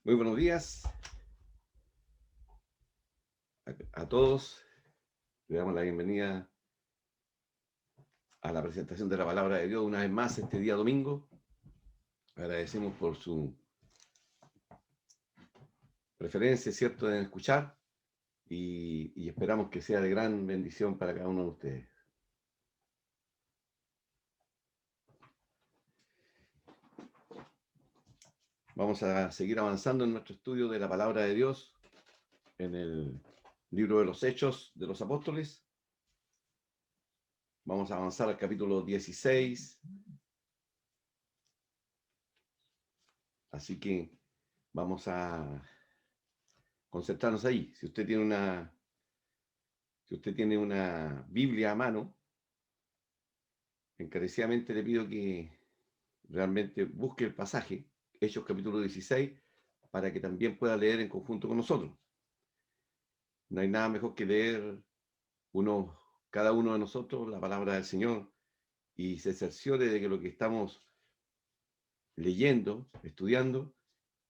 Muy buenos días a todos. Le damos la bienvenida a la presentación de la palabra de Dios una vez más este día domingo. Agradecemos por su preferencia, ¿cierto?, en escuchar y esperamos que sea de gran bendición para cada uno de ustedes. Vamos a seguir avanzando en nuestro estudio de la palabra de Dios en el libro de los Hechos de los Apóstoles. Vamos a avanzar al capítulo 16. Así que vamos a concentrarnos ahí. Si usted tiene una Biblia a mano, encarecidamente le pido que realmente busque el pasaje, Hechos capítulo 16, para que también pueda leer en conjunto con nosotros. No hay nada mejor que leer cada uno de nosotros la palabra del Señor y se cerciore de que lo que estamos leyendo, estudiando,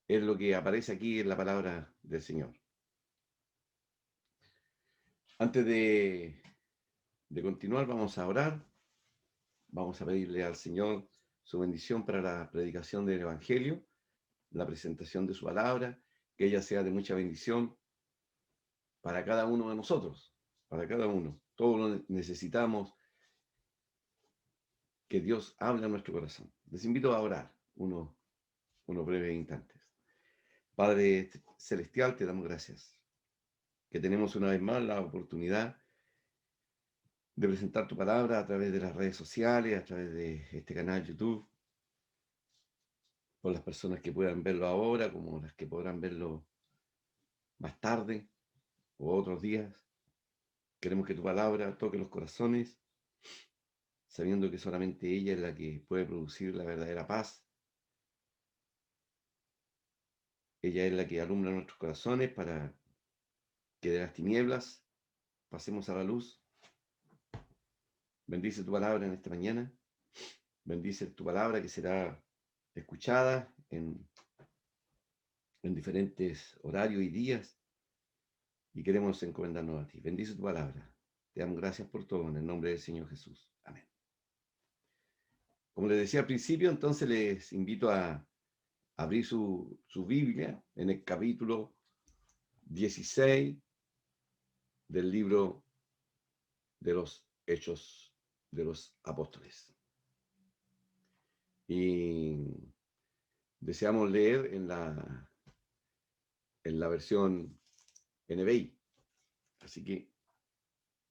es lo que aparece aquí en la palabra del Señor. Antes de continuar, vamos a orar. Vamos a pedirle al Señor su bendición para la predicación del Evangelio, la presentación de su palabra, que ella sea de mucha bendición para cada uno de nosotros, para cada uno. Todos necesitamos que Dios hable a nuestro corazón. Les invito a orar unos breves instantes. Padre Celestial, te damos gracias, que tenemos una vez más la oportunidad de presentar tu palabra a través de las redes sociales, a través de este canal YouTube, por las personas que puedan verlo ahora, como las que podrán verlo más tarde o otros días. Queremos que tu palabra toque los corazones, sabiendo que solamente ella es la que puede producir la verdadera paz. Ella es la que alumbra nuestros corazones para que de las tinieblas pasemos a la luz. Bendice tu palabra en esta mañana. Bendice tu palabra que será escuchada en diferentes horarios y días. Y queremos encomendarnos a ti. Bendice tu palabra. Te damos gracias por todo en el nombre del Señor Jesús. Amén. Como les decía al principio, entonces les invito a abrir su Biblia en el capítulo 16 del libro de los Hechos de los Apóstoles. Y deseamos leer en la versión NBI. Así que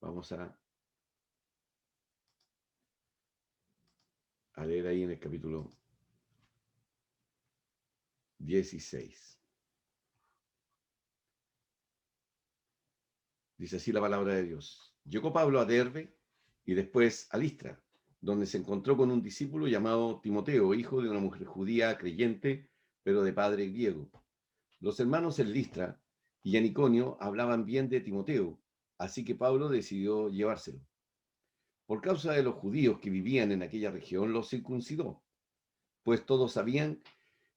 vamos a leer ahí en el capítulo 16. Dice así la palabra de Dios. Llegó Pablo a Derbe y después a Listra, donde se encontró con un discípulo llamado Timoteo, hijo de una mujer judía creyente, pero de padre griego. Los hermanos en Listra y en Iconio hablaban bien de Timoteo, así que Pablo decidió llevárselo. Por causa de los judíos que vivían en aquella región, los circuncidó, pues todos sabían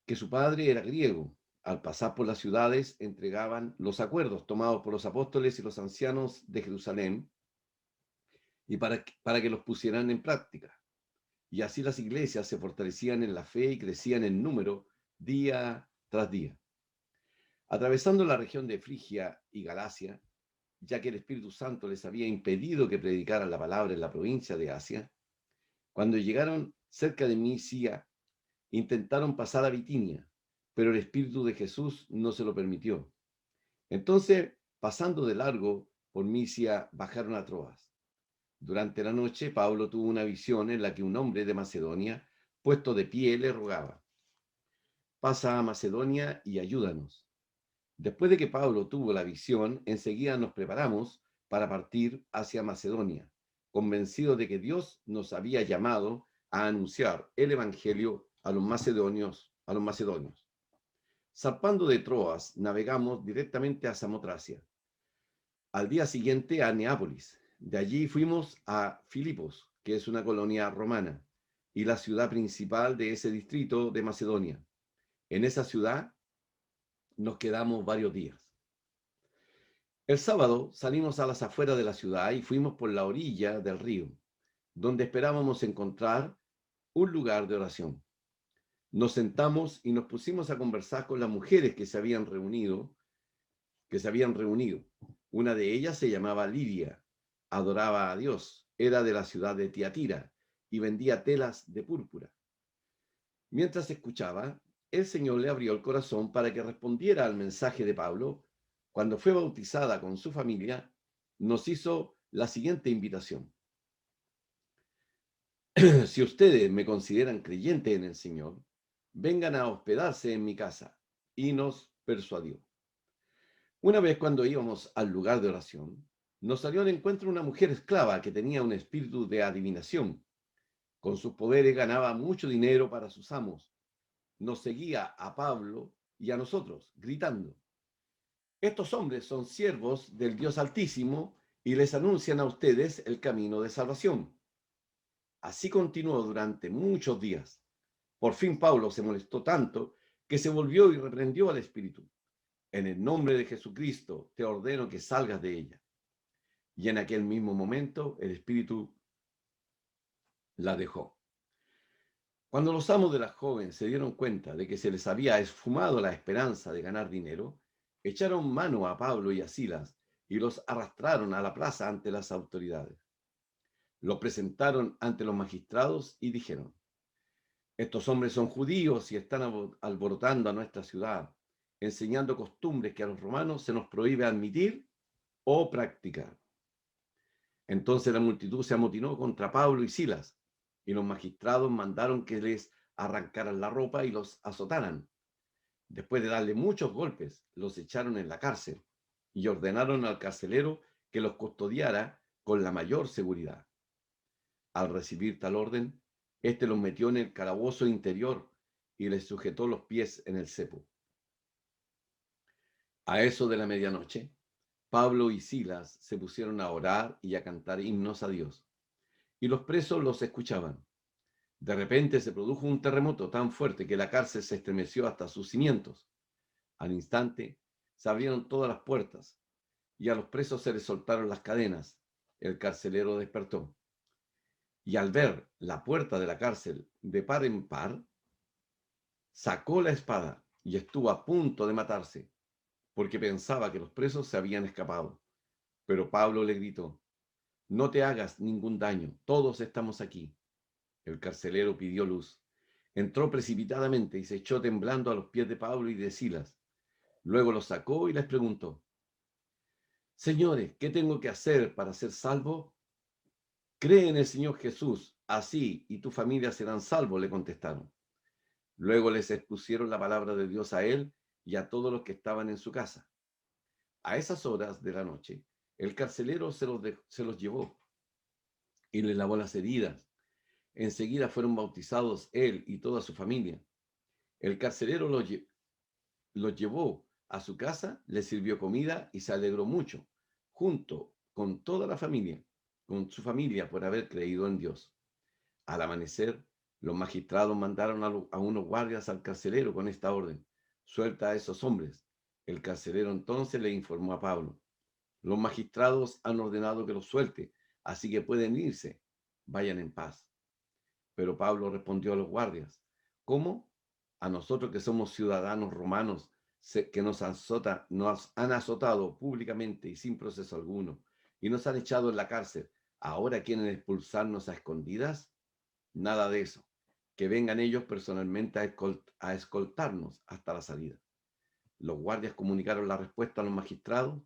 que su padre era griego. Al pasar por las ciudades, entregaban los acuerdos tomados por los apóstoles y los ancianos de Jerusalén y para que los pusieran en práctica. Y así las iglesias se fortalecían en la fe y crecían en número día tras día. Atravesando la región de Frigia y Galacia, ya que el Espíritu Santo les había impedido que predicaran la palabra en la provincia de Asia, cuando llegaron cerca de Misia, intentaron pasar a Bitinia, pero el Espíritu de Jesús no se lo permitió. Entonces, pasando de largo por Misia, bajaron a Troas. Durante la noche, Pablo tuvo una visión en la que un hombre de Macedonia, puesto de pie, le rogaba: pasa a Macedonia y ayúdanos. Después de que Pablo tuvo la visión, enseguida nos preparamos para partir hacia Macedonia, convencidos de que Dios nos había llamado a anunciar el evangelio a los macedonios. Zarpando de Troas, navegamos directamente a Samotracia. Al día siguiente a Neápolis. De allí fuimos a Filipos, que es una colonia romana y la ciudad principal de ese distrito de Macedonia. En esa ciudad nos quedamos varios días. El sábado salimos a las afueras de la ciudad y fuimos por la orilla del río, donde esperábamos encontrar un lugar de oración. Nos sentamos y nos pusimos a conversar con las mujeres que se habían reunido. Una de ellas se llamaba Lidia, adoraba a Dios, era de la ciudad de Tiatira y vendía telas de púrpura. Mientras escuchaba, el Señor le abrió el corazón para que respondiera al mensaje de Pablo. Cuando fue bautizada con su familia, nos hizo la siguiente invitación. Si ustedes me consideran creyente en el Señor, vengan a hospedarse en mi casa. Y nos persuadió. Una vez cuando íbamos al lugar de oración, nos salió al encuentro una mujer esclava que tenía un espíritu de adivinación. Con sus poderes ganaba mucho dinero para sus amos. Nos seguía a Pablo y a nosotros, gritando: estos hombres son siervos del Dios Altísimo y les anuncian a ustedes el camino de salvación. Así continuó durante muchos días. Por fin Pablo se molestó tanto que se volvió y reprendió al espíritu. En el nombre de Jesucristo te ordeno que salgas de ella. Y en aquel mismo momento el espíritu la dejó. Cuando los amos de la joven se dieron cuenta de que se les había esfumado la esperanza de ganar dinero, echaron mano a Pablo y a Silas y los arrastraron a la plaza ante las autoridades. Los presentaron ante los magistrados y dijeron: estos hombres son judíos y están alborotando a nuestra ciudad, enseñando costumbres que a los romanos se nos prohíbe admitir o practicar. Entonces la multitud se amotinó contra Pablo y Silas, y los magistrados mandaron que les arrancaran la ropa y los azotaran. Después de darle muchos golpes, los echaron en la cárcel y ordenaron al carcelero que los custodiara con la mayor seguridad. Al recibir tal orden, éste los metió en el calabozo interior y les sujetó los pies en el cepo. A eso de la medianoche, Pablo y Silas se pusieron a orar y a cantar himnos a Dios, y los presos los escuchaban. De repente se produjo un terremoto tan fuerte que la cárcel se estremeció hasta sus cimientos. Al instante se abrieron todas las puertas y a los presos se les soltaron las cadenas. El carcelero despertó y al ver la puerta de la cárcel de par en par, sacó la espada y estuvo a punto de matarse porque pensaba que los presos se habían escapado. Pero Pablo le gritó: no te hagas ningún daño, todos estamos aquí. El carcelero pidió luz. Entró precipitadamente y se echó temblando a los pies de Pablo y de Silas. Luego los sacó y les preguntó: señores, ¿qué tengo que hacer para ser salvo? Cree en el Señor Jesús, así y tu familia serán salvos, le contestaron. Luego les expusieron la palabra de Dios a él y a todos los que estaban en su casa. A esas horas de la noche, el carcelero se los llevó y les lavó las heridas. Enseguida fueron bautizados él y toda su familia. El carcelero los llevó a su casa, les sirvió comida y se alegró mucho, junto con toda la familia, con su familia, por haber creído en Dios. Al amanecer, los magistrados mandaron a unos guardias al carcelero con esta orden: suelta a esos hombres. El carcelero entonces le informó a Pablo: los magistrados han ordenado que los suelte, así que pueden irse. Vayan en paz. Pero Pablo respondió a los guardias: ¿cómo? A nosotros que somos ciudadanos romanos, que nos han azotado públicamente y sin proceso alguno, y nos han echado en la cárcel, ¿ahora quieren expulsarnos a escondidas? Nada de eso. Que vengan ellos personalmente a escoltarnos hasta la salida. Los guardias comunicaron la respuesta a los magistrados.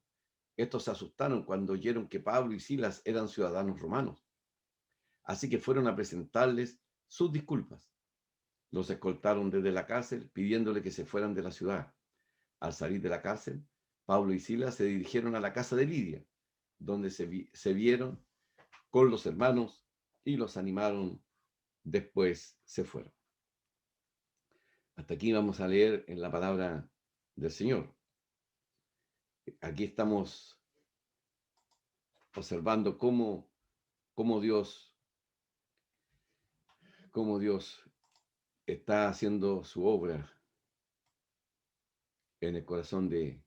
Estos se asustaron cuando oyeron que Pablo y Silas eran ciudadanos romanos. Así que fueron a presentarles sus disculpas. Los escoltaron desde la cárcel pidiéndole que se fueran de la ciudad. Al salir de la cárcel, Pablo y Silas se dirigieron a la casa de Lidia, donde se vieron con los hermanos y los animaron. Después se fueron. Hasta aquí vamos a leer en la palabra del Señor. Aquí estamos observando cómo Dios, cómo Dios está haciendo su obra en el corazón de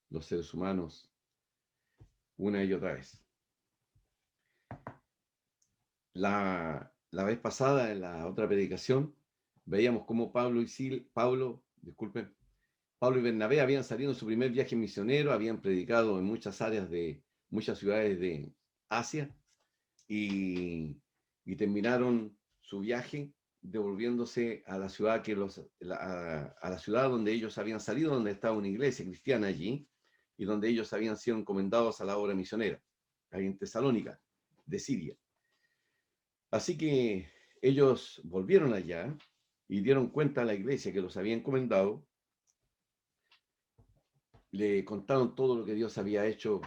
los seres humanos una y otra vez. La vez pasada, en la otra predicación, veíamos cómo Pablo y Bernabé habían salido en su primer viaje misionero, habían predicado en muchas áreas de muchas ciudades de Asia y terminaron su viaje devolviéndose a la ciudad a la ciudad donde ellos habían salido, donde estaba una iglesia cristiana allí y donde ellos habían sido encomendados a la obra misionera, ahí en Tesalónica, de Siria. Así que ellos volvieron allá y dieron cuenta a la iglesia que los había encomendado, le contaron todo lo que Dios había hecho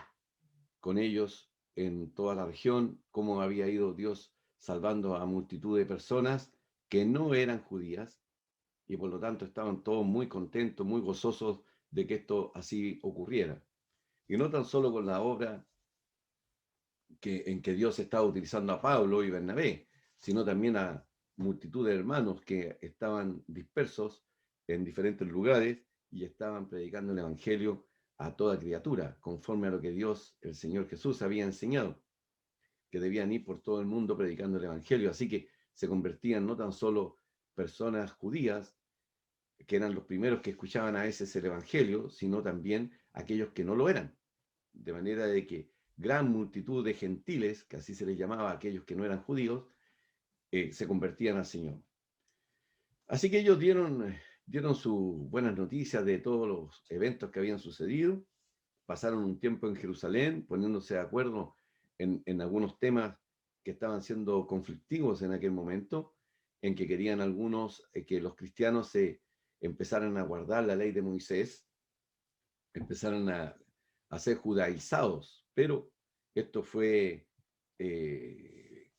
con ellos en toda la región, cómo había ido Dios salvando a multitud de personas que no eran judías y por lo tanto estaban todos muy contentos, muy gozosos de que esto así ocurriera. Y no tan solo con la obra en que Dios estaba utilizando a Pablo y Bernabé, sino también a multitud de hermanos que estaban dispersos en diferentes lugares y estaban predicando el Evangelio a toda criatura, conforme a lo que Dios, el Señor Jesús, había enseñado, que debían ir por todo el mundo predicando el Evangelio. Así que se convertían no tan solo personas judías, que eran los primeros que escuchaban a veces el Evangelio, sino también aquellos que no lo eran. De manera de que gran multitud de gentiles, que así se les llamaba a aquellos que no eran judíos, se convertían al Señor. Así que ellos dieron sus buenas noticias de todos los eventos que habían sucedido, pasaron un tiempo en Jerusalén poniéndose de acuerdo en algunos temas que estaban siendo conflictivos en aquel momento, en que querían algunos que los cristianos se empezaran a guardar la ley de Moisés, empezaran a ser judaizados, pero esto fue, eh,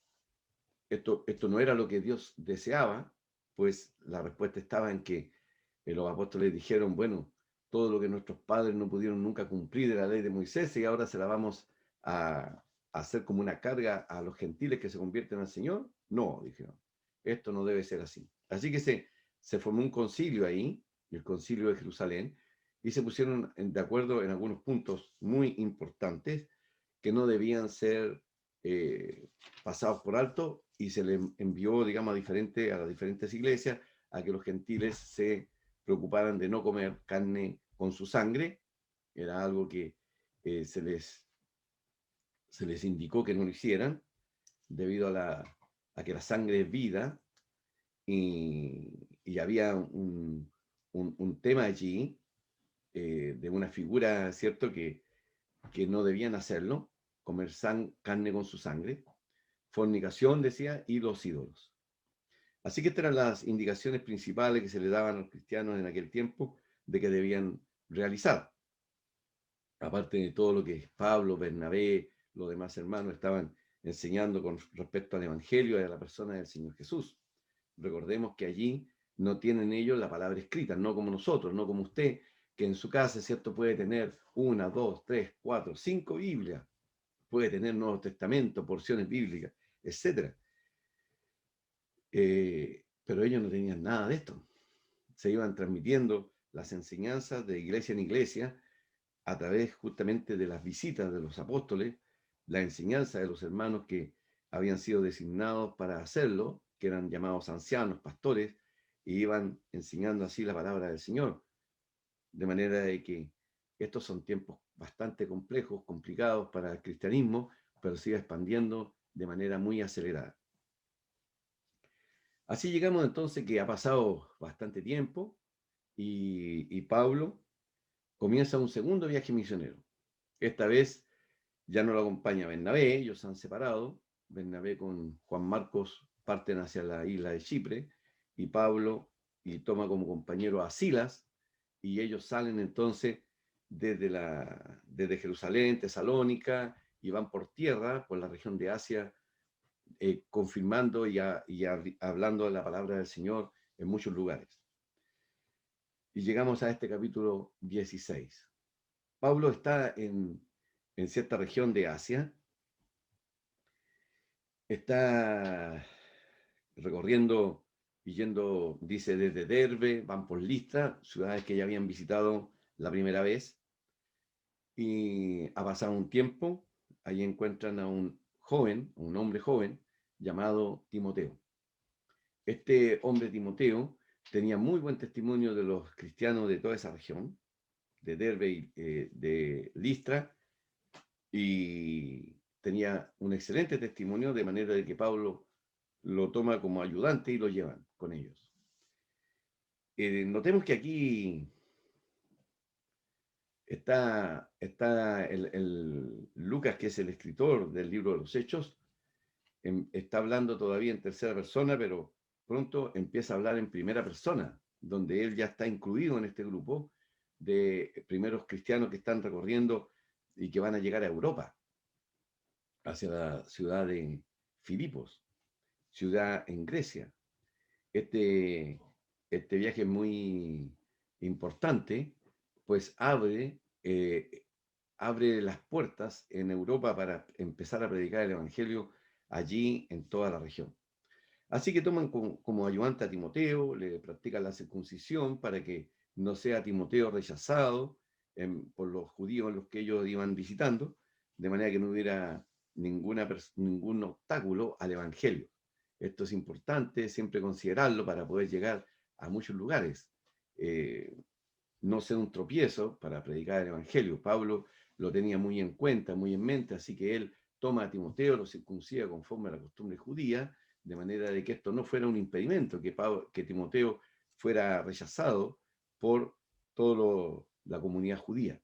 esto no era lo que Dios deseaba, pues la respuesta estaba en que los apóstoles dijeron, bueno, todo lo que nuestros padres no pudieron nunca cumplir de la ley de Moisés y ahora se la vamos a hacer como una carga a los gentiles que se convierten al Señor. No, dijeron, esto no debe ser así. Así que se formó un concilio ahí, el concilio de Jerusalén, y se pusieron de acuerdo en algunos puntos muy importantes que no debían ser pasados por alto y se le envió, digamos, a las diferentes iglesias a que los gentiles se preocuparan de no comer carne con su sangre. Era algo que se les indicó que no lo hicieran debido a que la sangre es vida y había un tema allí de una figura, ¿cierto?, que no debían hacerlo, comer carne con su sangre, fornicación, decía, y los ídolos. Así que estas eran las indicaciones principales que se le daban a los cristianos en aquel tiempo de que debían realizar. Aparte de todo lo que Pablo, Bernabé, los demás hermanos estaban enseñando con respecto al Evangelio y a la persona del Señor Jesús. Recordemos que allí no tienen ellos la palabra escrita, no como nosotros, no como usted, que en su casa, ¿cierto?, puede tener 1, 2, 3, 4, 5 Biblias, puede tener Nuevos Testamentos, porciones bíblicas, etc. Pero ellos no tenían nada de esto. Se iban transmitiendo las enseñanzas de iglesia en iglesia a través justamente de las visitas de los apóstoles, la enseñanza de los hermanos que habían sido designados para hacerlo, que eran llamados ancianos, pastores, y iban enseñando así la palabra del Señor. De manera de que estos son tiempos bastante complejos, complicados para el cristianismo, pero sigue expandiendo de manera muy acelerada. Así llegamos entonces que ha pasado bastante tiempo y Pablo comienza un segundo viaje misionero. Esta vez ya no lo acompaña Bernabé, ellos se han separado. Bernabé con Juan Marcos parten hacia la isla de Chipre y Pablo y toma como compañero a Silas y ellos salen entonces desde Jerusalén, Tesalónica y van por tierra, por la región de Asia, confirmando y hablando de la palabra del Señor en muchos lugares. Y llegamos a este capítulo 16. Pablo está en cierta región de Asia, está recorriendo y yendo, dice, desde Derbe, van por Listra, ciudades que ya habían visitado la primera vez y ha pasado un tiempo, ahí encuentran a un joven, un hombre joven, llamado Timoteo. Este hombre Timoteo tenía muy buen testimonio de los cristianos de toda esa región, de Derbe y de Listra, y tenía un excelente testimonio, de manera de que Pablo lo toma como ayudante y lo llevan con ellos. Notemos que aquí está el Lucas, que es el escritor del libro de los Hechos, está hablando todavía en tercera persona, pero pronto empieza a hablar en primera persona, donde él ya está incluido en este grupo de primeros cristianos que están recorriendo y que van a llegar a Europa, hacia la ciudad de Filipos, ciudad en Grecia. Este, este viaje es muy importante, pues abre las puertas en Europa para empezar a predicar el Evangelio allí en toda la región. Así que toman como ayudante a Timoteo, le practican la circuncisión para que no sea Timoteo rechazado por los judíos los que ellos iban visitando, de manera que no hubiera ningún obstáculo al Evangelio. Esto es importante siempre considerarlo para poder llegar a muchos lugares. No ser un tropiezo para predicar el Evangelio. Pablo lo tenía muy en cuenta, muy en mente, así que él toma a Timoteo, lo circuncida conforme a la costumbre judía, de manera de que esto no fuera un impedimento, que Timoteo fuera rechazado por toda la comunidad judía.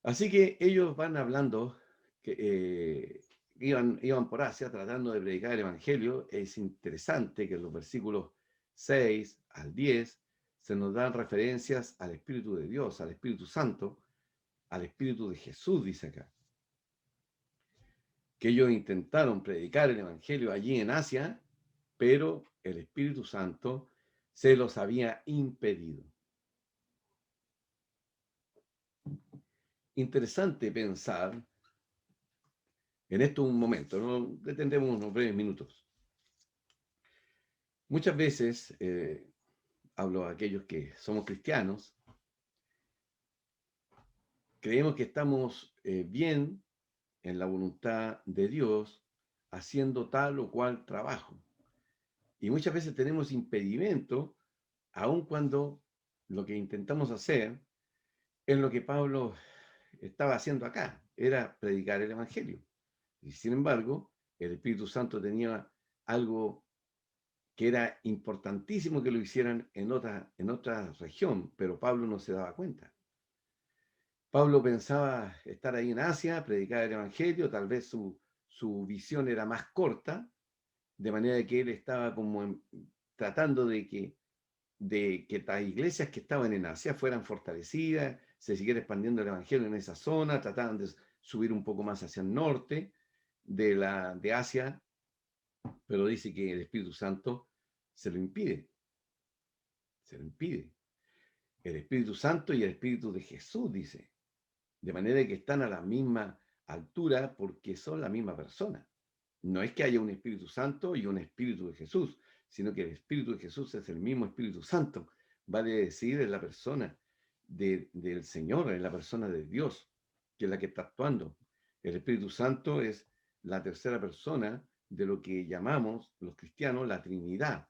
Así que ellos van hablando, que iban por Asia tratando de predicar el Evangelio. Es interesante que en los versículos 6 al 10 se nos dan referencias al Espíritu de Dios, al Espíritu Santo, al Espíritu de Jesús, dice acá. Que ellos intentaron predicar el Evangelio allí en Asia, pero el Espíritu Santo se los había impedido. Interesante pensar en esto un momento, ¿no? Detendremos unos breves minutos. Muchas veces, hablo a aquellos que somos cristianos, creemos que estamos bien en la voluntad de Dios haciendo tal o cual trabajo. Y muchas veces tenemos impedimento, aun cuando lo que intentamos hacer es lo que Pablo estaba haciendo acá, era predicar el Evangelio. Y sin embargo, el Espíritu Santo tenía algo que era importantísimo que lo hicieran en otra región, pero Pablo no se daba cuenta. Pablo pensaba estar ahí en Asia, predicar el Evangelio, tal vez su visión era más corta, de manera que él estaba como tratando de que las iglesias que estaban en Asia fueran fortalecidas, se siguiera expandiendo el Evangelio en esa zona, trataban de subir un poco más hacia el norte de Asia, pero dice que el Espíritu Santo se lo impide, se lo impide. El Espíritu Santo y el Espíritu de Jesús, dice, de manera que están a la misma altura porque son la misma persona. No es que haya un Espíritu Santo y un Espíritu de Jesús, sino que el Espíritu de Jesús es el mismo Espíritu Santo, vale decir, es la persona del Señor, es la persona de Dios, que es la que está actuando. El Espíritu Santo es la tercera persona de lo que llamamos los cristianos la Trinidad.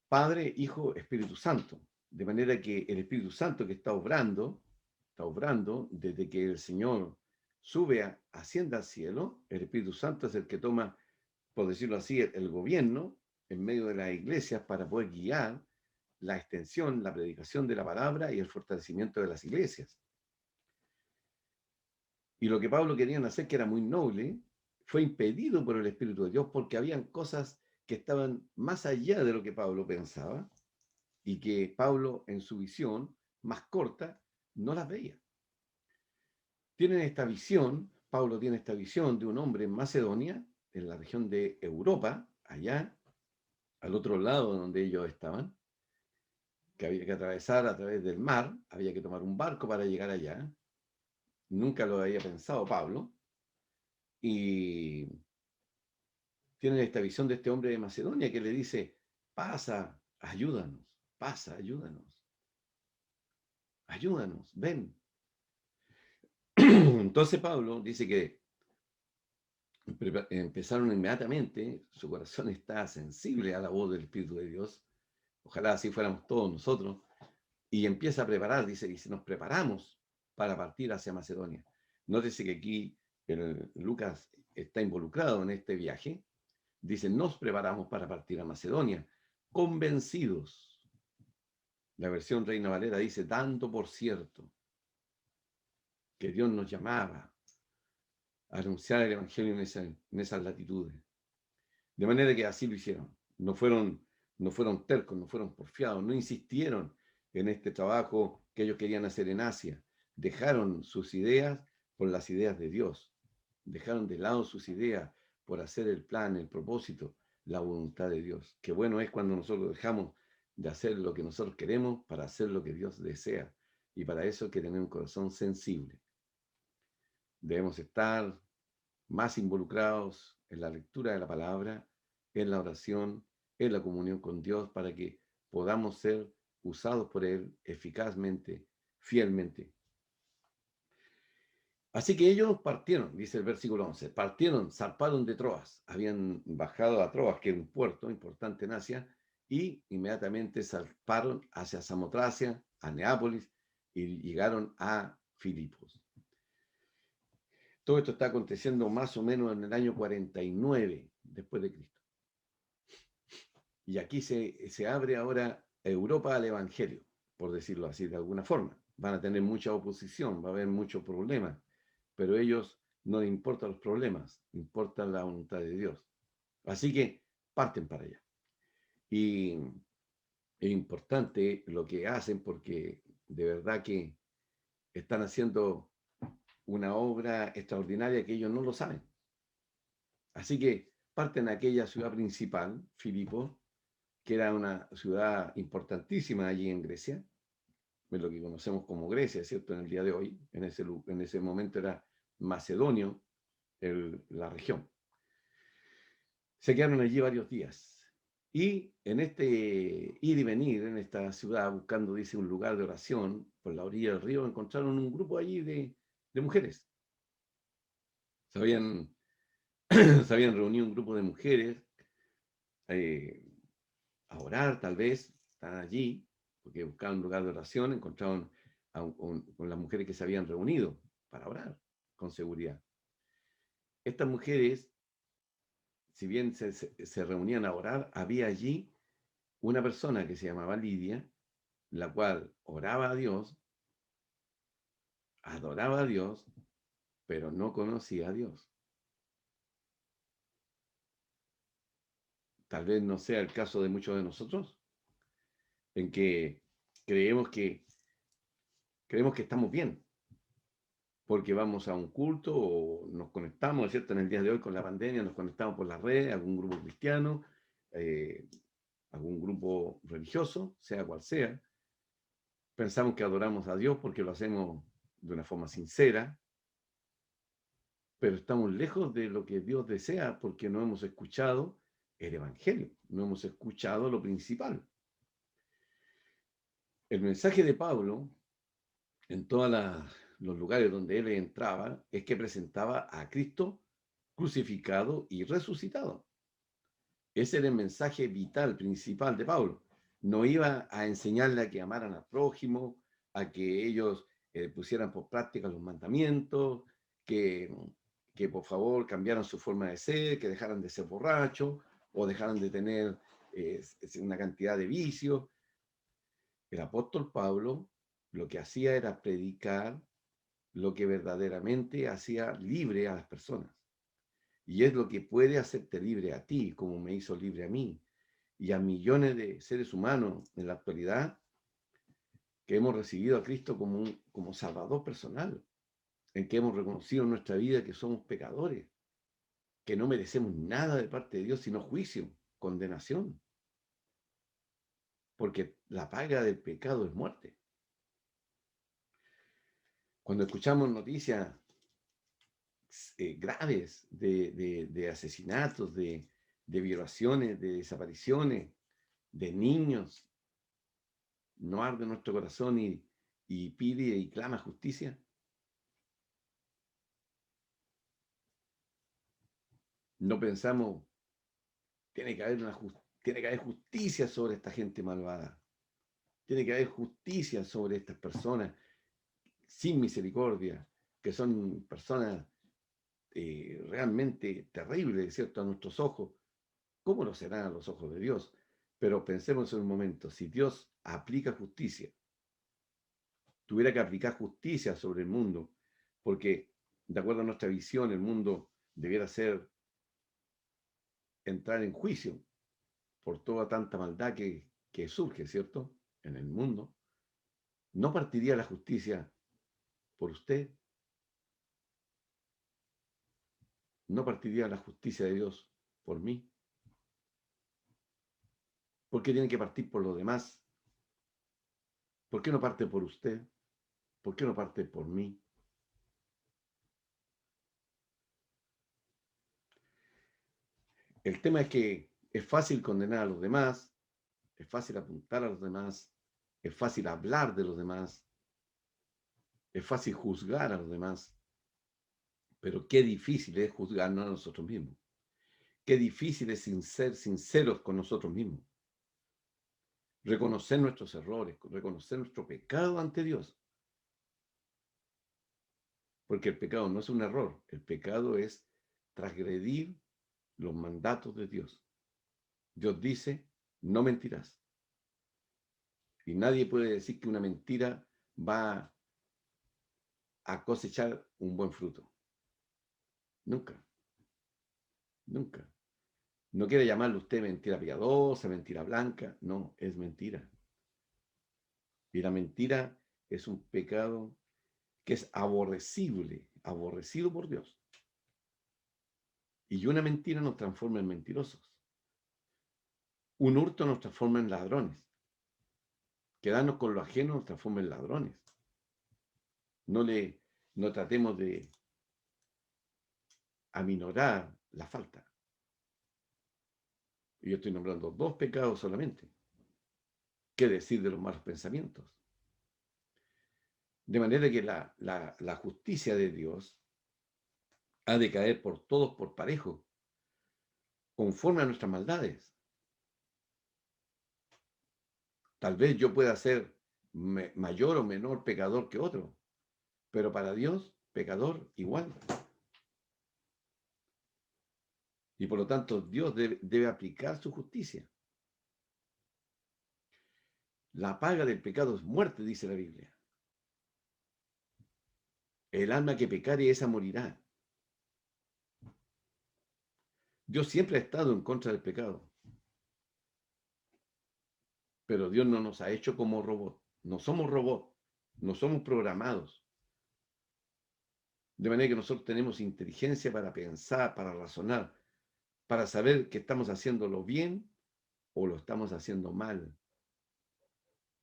Padre, Hijo, Espíritu Santo. De manera que el Espíritu Santo que está obrando desde que el Señor asciende al cielo. El Espíritu Santo es el que toma, por decirlo así, el gobierno en medio de las iglesias para poder guiar la extensión, la predicación de la palabra y el fortalecimiento de las iglesias. Y lo que Pablo quería hacer, que era muy noble, fue impedido por el Espíritu de Dios, porque habían cosas que estaban más allá de lo que Pablo pensaba y que Pablo, en su visión más corta, no las veía. Pablo tiene esta visión de un hombre en Macedonia, en la región de Europa, allá, al otro lado donde ellos estaban, que había que atravesar a través del mar, había que tomar un barco para llegar allá. Nunca lo había pensado Pablo. Y tienen esta visión de este hombre de Macedonia que le dice, pasa, ayúdanos, pasa, ayúdanos. ayúdanos, ven. Entonces Pablo dice que empezaron inmediatamente, su corazón está sensible a la voz del Espíritu de Dios, ojalá así fuéramos todos nosotros, y empieza a preparar, dice, y si nos preparamos para partir hacia Macedonia. Nótese que aquí Lucas está involucrado en este viaje, dice, nos preparamos para partir a Macedonia, convencidos. La versión Reina Valera dice, dando por cierto que Dios nos llamaba a anunciar el Evangelio en esas latitudes. De manera que así lo hicieron. No fueron tercos, no fueron porfiados, no insistieron en este trabajo que ellos querían hacer en Asia. Dejaron sus ideas por las ideas de Dios. Dejaron de lado sus ideas por hacer el plan, el propósito, la voluntad de Dios. Qué bueno es cuando nosotros dejamos de hacer lo que nosotros queremos para hacer lo que Dios desea. Y para eso hay que tener un corazón sensible. Debemos estar más involucrados en la lectura de la palabra, en la oración, en la comunión con Dios, para que podamos ser usados por Él eficazmente, fielmente. Así que ellos partieron, dice el versículo 11, partieron, zarparon de Troas, habían bajado a Troas, que era un puerto importante en Asia, y inmediatamente zarparon hacia Samotracia, a Neápolis, y llegaron a Filipos. Todo esto está aconteciendo más o menos en el año 49 después de Cristo. Y aquí se abre ahora Europa al Evangelio, por decirlo así de alguna forma. Van a tener mucha oposición, va a haber muchos problemas, pero a ellos no les importan los problemas, importa la voluntad de Dios. Así que parten para allá. Y es importante lo que hacen porque de verdad que están haciendo una obra extraordinaria que ellos no lo saben. Así que parten a aquella ciudad principal, Filipos, que era una ciudad importantísima allí en Grecia, en lo que conocemos como Grecia, ¿cierto? En el día de hoy, en ese momento era Macedonio, la región. Se quedaron allí varios días. Y en este ir y venir en esta ciudad, buscando, dice, un lugar de oración por la orilla del río, encontraron un grupo allí de mujeres. Se habían reunido un grupo de mujeres a orar, tal vez, estaban allí, porque buscaban un lugar de oración, encontraron con las mujeres que se habían reunido para orar, con seguridad. Estas mujeres, si bien se reunían a orar, había allí una persona que se llamaba Lidia, la cual oraba a Dios, adoraba a Dios, pero no conocía a Dios. Tal vez no sea el caso de muchos de nosotros, en que creemos que estamos bien, porque vamos a un culto o nos conectamos, ¿cierto? En el día de hoy con la pandemia nos conectamos por las redes, algún grupo cristiano, algún grupo religioso, sea cual sea. Pensamos que adoramos a Dios porque lo hacemos de una forma sincera, pero estamos lejos de lo que Dios desea porque no hemos escuchado el Evangelio, no hemos escuchado lo principal. El mensaje de Pablo en todos los lugares donde él entraba es que presentaba a Cristo crucificado y resucitado. Ese era el mensaje vital, principal de Pablo. No iba a enseñarle a que amaran al prójimo, a que ellos pusieran por práctica los mandamientos, que por favor cambiaran su forma de ser, que dejaran de ser borrachos o dejaran de tener una cantidad de vicios. El apóstol Pablo lo que hacía era predicar lo que verdaderamente hacía libre a las personas. Y es lo que puede hacerte libre a ti, como me hizo libre a mí y a millones de seres humanos en la actualidad que hemos recibido a Cristo como Salvador personal, en que hemos reconocido en nuestra vida que somos pecadores, que no merecemos nada de parte de Dios, sino juicio, condenación, porque la paga del pecado es muerte. Cuando escuchamos noticias graves de asesinatos, de violaciones, de desapariciones, de niños, no arde nuestro corazón y pide y clama justicia? No pensamos, tiene que haber justicia sobre esta gente malvada. Tiene que haber justicia sobre estas personas sin misericordia, que son personas realmente terribles, ¿cierto? A nuestros ojos. ¿Cómo lo serán a los ojos de Dios? Pero pensemos en un momento, si Dios aplica justicia, tuviera que aplicar justicia sobre el mundo, porque de acuerdo a nuestra visión, el mundo debiera entrar en juicio por toda tanta maldad que surge, ¿cierto? En el mundo. ¿No partiría la justicia por usted? ¿No partiría la justicia de Dios por mí? ¿Por qué tiene que partir por los demás? ¿Por qué no parte por usted? ¿Por qué no parte por mí? El tema es que es fácil condenar a los demás, es fácil apuntar a los demás, es fácil hablar de los demás, es fácil juzgar a los demás, pero qué difícil es juzgarnos a nosotros mismos. Qué difícil es ser sinceros con nosotros mismos. Reconocer nuestros errores, reconocer nuestro pecado ante Dios. Porque el pecado no es un error, el pecado es transgredir los mandatos de Dios. Dios dice, no mentirás. Y nadie puede decir que una mentira va a cosechar un buen fruto. Nunca, nunca. No quiere llamarle usted mentira piadosa, mentira blanca. No, es mentira. Y la mentira es un pecado que es aborrecible, aborrecido por Dios. Y una mentira nos transforma en mentirosos. Un hurto nos transforma en ladrones. Quedarnos con lo ajeno nos transforma en ladrones. No tratemos de aminorar la falta. Y yo estoy nombrando 2 pecados solamente. ¿Qué decir de los malos pensamientos? De manera que la justicia de Dios ha de caer por todos por parejo, conforme a nuestras maldades. Tal vez yo pueda ser mayor o menor pecador que otro, pero para Dios, pecador igual. Y por lo tanto, Dios debe aplicar su justicia. La paga del pecado es muerte, dice la Biblia. El alma que pecare, esa morirá. Dios siempre ha estado en contra del pecado. Pero Dios no nos ha hecho como robots. No somos robots. No somos programados. De manera que nosotros tenemos inteligencia para pensar, para razonar, para saber que estamos haciéndolo bien o lo estamos haciendo mal.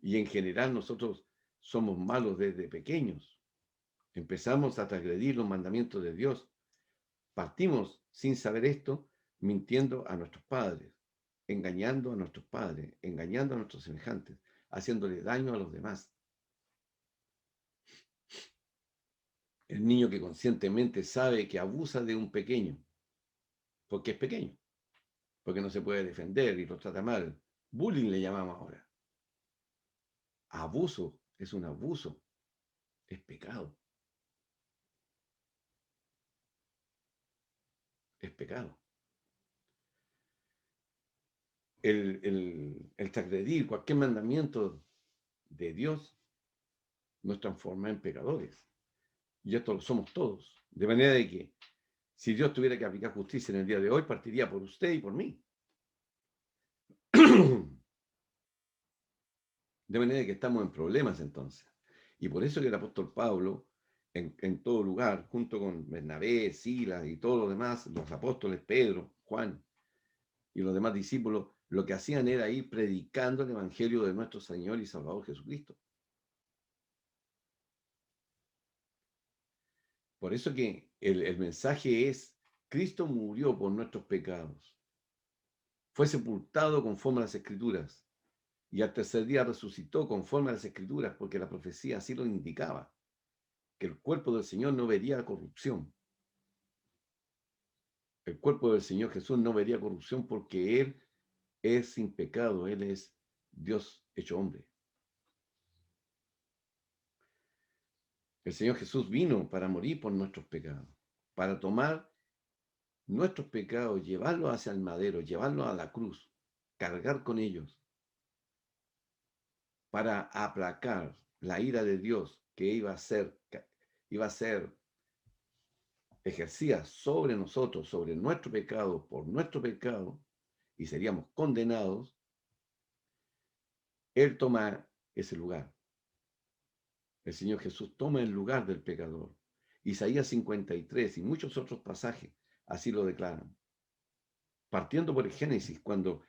Y en general nosotros somos malos desde pequeños. Empezamos a transgredir los mandamientos de Dios. Partimos sin saber esto, mintiendo a nuestros padres, engañando a nuestros padres, engañando a nuestros semejantes, haciéndole daño a los demás. El niño que conscientemente sabe que abusa de un pequeño, porque es pequeño, porque no se puede defender y lo trata mal. Bullying le llamamos ahora. Abuso es un abuso, es pecado, es pecado. El transgredir cualquier mandamiento de Dios nos transforma en pecadores. Y esto lo somos todos. De manera de que si Dios tuviera que aplicar justicia en el día de hoy, partiría por usted y por mí. De manera que estamos en problemas entonces. Y por eso que el apóstol Pablo, en todo lugar, junto con Bernabé, Silas y todos los demás, los apóstoles Pedro, Juan y los demás discípulos, lo que hacían era ir predicando el evangelio de nuestro Señor y Salvador Jesucristo. Por eso que el mensaje es, Cristo murió por nuestros pecados, fue sepultado conforme a las Escrituras y al tercer día resucitó conforme a las Escrituras, porque la profecía así lo indicaba, que el cuerpo del Señor no vería corrupción. El cuerpo del Señor Jesús no vería corrupción porque Él es sin pecado, Él es Dios hecho hombre. El Señor Jesús vino para morir por nuestros pecados, para tomar nuestros pecados, llevarlos hacia el madero, llevarlos a la cruz, cargar con ellos, para aplacar la ira de Dios que iba a ser ejercida sobre nosotros, sobre nuestro pecado, por nuestro pecado, y seríamos condenados. Él toma ese lugar. El Señor Jesús toma el lugar del pecador. Isaías 53 y muchos otros pasajes así lo declaran. Partiendo por el Génesis, cuando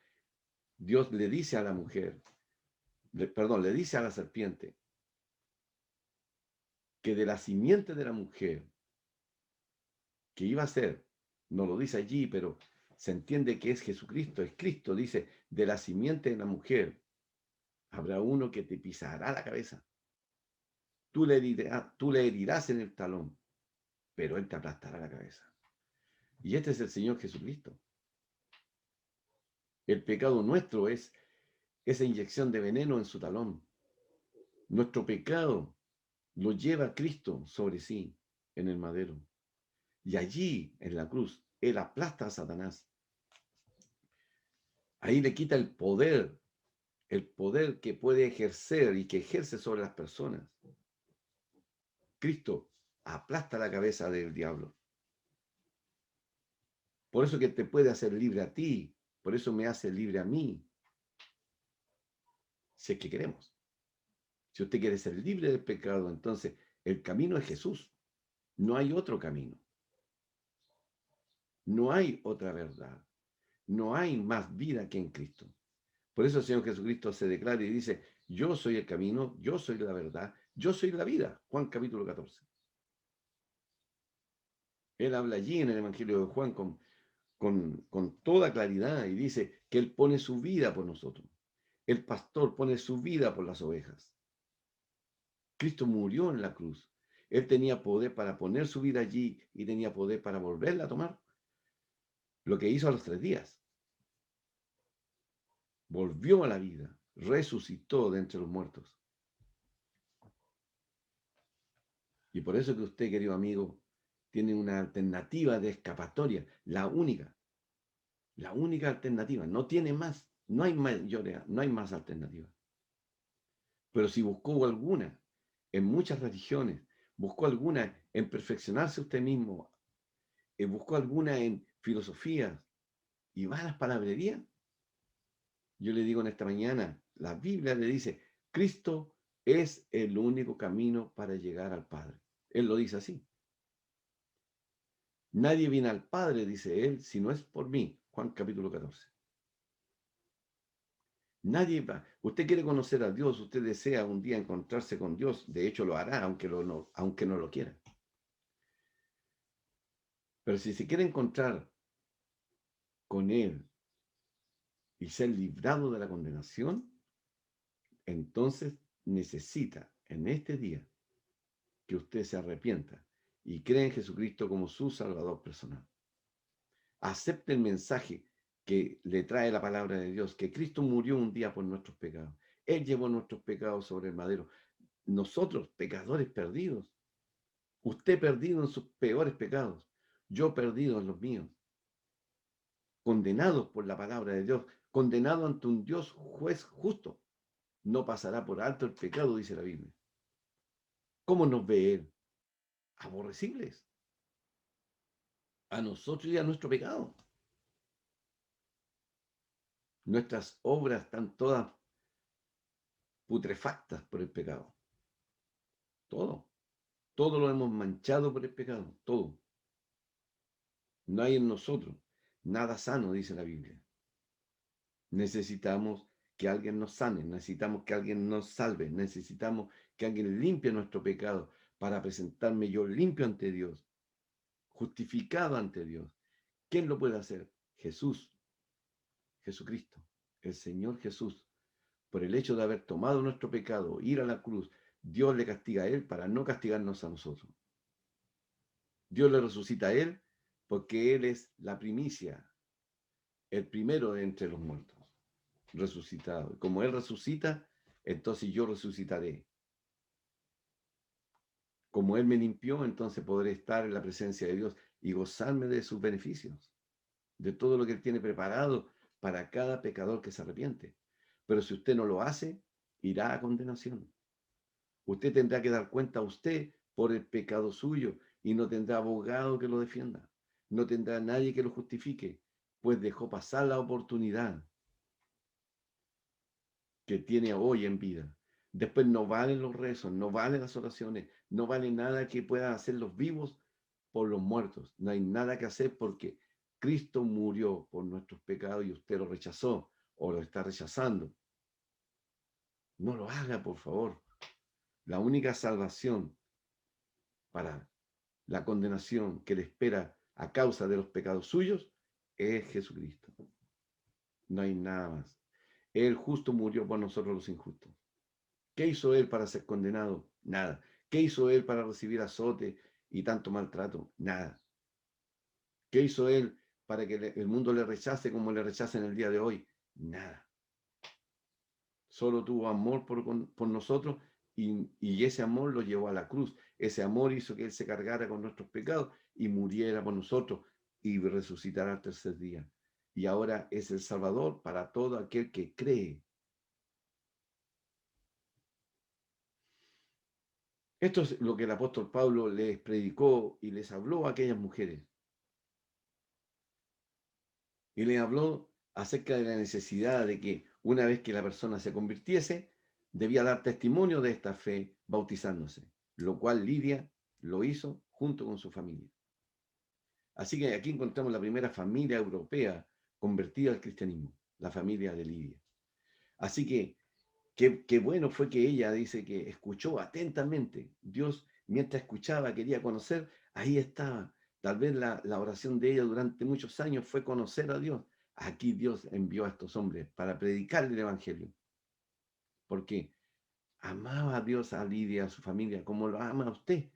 Dios le dice a la mujer, le dice a la serpiente, que de la simiente de la mujer, que iba a ser, no lo dice allí, pero se entiende que es Jesucristo, es Cristo, dice, de la simiente de la mujer, habrá uno que te pisará la cabeza. Tú le herirás en el talón, pero él te aplastará la cabeza. Y este es el Señor Jesucristo. El pecado nuestro es esa inyección de veneno en su talón. Nuestro pecado lo lleva Cristo sobre sí en el madero. Y allí, en la cruz, Él aplasta a Satanás. Ahí le quita el poder que puede ejercer y que ejerce sobre las personas. Cristo aplasta la cabeza del diablo. Por eso que te puede hacer libre a ti, por eso me hace libre a mí, si es que queremos. Si usted quiere ser libre del pecado, entonces el camino es Jesús. No hay otro camino. No hay otra verdad. No hay más vida que en Cristo. Por eso el Señor Jesucristo se declara y dice, yo soy el camino, yo soy la verdad, yo soy la vida. Juan capítulo 14. Él habla allí en el Evangelio de Juan con toda claridad y dice que Él pone su vida por nosotros. El pastor pone su vida por las ovejas. Cristo murió en la cruz. Él tenía poder para poner su vida allí y tenía poder para volverla a tomar. Lo que hizo a los 3 días. Volvió a la vida, resucitó de entre los muertos. Y por eso que usted, querido amigo, tiene una alternativa de escapatoria, la única alternativa, no tiene más, no hay más alternativa. Pero si buscó alguna en muchas religiones, buscó alguna en perfeccionarse usted mismo, buscó alguna en filosofías y va a las palabrerías, yo le digo en esta mañana, la Biblia le dice, Cristo es el único camino para llegar al Padre. Él lo dice así. Nadie viene al Padre, dice él, si no es por mí. Juan capítulo 14. Nadie va. Usted quiere conocer a Dios, usted desea un día encontrarse con Dios, de hecho lo hará, aunque no lo quiera. Pero si se quiere encontrar con Él y ser librado de la condenación, entonces necesita en este día que usted se arrepienta y cree en Jesucristo como su Salvador personal. Acepte el mensaje que le trae la palabra de Dios, que Cristo murió un día por nuestros pecados. Él llevó nuestros pecados sobre el madero. Nosotros, pecadores perdidos, usted perdido en sus peores pecados, yo perdido en los míos, condenados por la palabra de Dios, condenado ante un Dios juez justo, no pasará por alto el pecado, dice la Biblia. ¿Cómo nos ve Él? Aborrecibles a nosotros y a nuestro pecado. Nuestras obras están todas putrefactas por el pecado. Todo. Todo lo hemos manchado por el pecado. Todo. No hay en nosotros nada sano, dice la Biblia. Necesitamos que alguien nos sane, necesitamos que alguien nos salve, necesitamos que alguien limpie nuestro pecado para presentarme yo limpio ante Dios, justificado ante Dios. ¿Quién lo puede hacer? Jesús, Jesucristo, el Señor Jesús. por el hecho de haber tomado nuestro pecado, ir a la cruz, Dios le castiga a él para no castigarnos a nosotros. Dios le resucita a él porque él es la primicia, el primero de entre los muertos, resucitado. Como él resucita, entonces yo resucitaré. Como él me limpió, entonces podré estar en la presencia de Dios y gozarme de sus beneficios, de todo lo que él tiene preparado para cada pecador que se arrepiente. Pero si usted no lo hace, irá a condenación. Usted tendrá que dar cuenta a usted por el pecado suyo y no tendrá abogado que lo defienda. No tendrá nadie que lo justifique, pues dejó pasar la oportunidad que tiene hoy en vida. Después no valen los rezos, no valen las oraciones, no vale nada que puedan hacer los vivos por los muertos. No hay nada que hacer porque Cristo murió por nuestros pecados y usted lo rechazó o lo está rechazando. No lo haga, por favor. La única salvación para la condenación que le espera a causa de los pecados suyos es Jesucristo. No hay nada más. Él justo murió por nosotros los injustos. ¿Qué hizo él para ser condenado? Nada. ¿Qué hizo él para recibir azote y tanto maltrato? Nada. ¿Qué hizo él para que el mundo le rechace como le rechaza en el día de hoy? Nada. Solo tuvo amor por nosotros y ese amor lo llevó a la cruz. Ese amor hizo que él se cargara con nuestros pecados y muriera por nosotros y resucitara al tercer día. Y ahora es el Salvador para todo aquel que cree. Esto es lo que el apóstol Pablo les predicó y les habló a aquellas mujeres. Y les habló acerca de la necesidad de que una vez que la persona se convirtiese, debía dar testimonio de esta fe bautizándose, lo cual Lidia lo hizo junto con su familia. Así que aquí encontramos la primera familia europea convertida al cristianismo, la familia de Lidia. Así que qué bueno fue que ella dice que escuchó atentamente. Dios, mientras escuchaba, quería conocer, ahí estaba. Tal vez la oración de ella durante muchos años fue conocer a Dios. Aquí Dios envió a estos hombres para predicar el Evangelio. Porque amaba a Dios, a Lidia, a su familia, como lo ama a usted.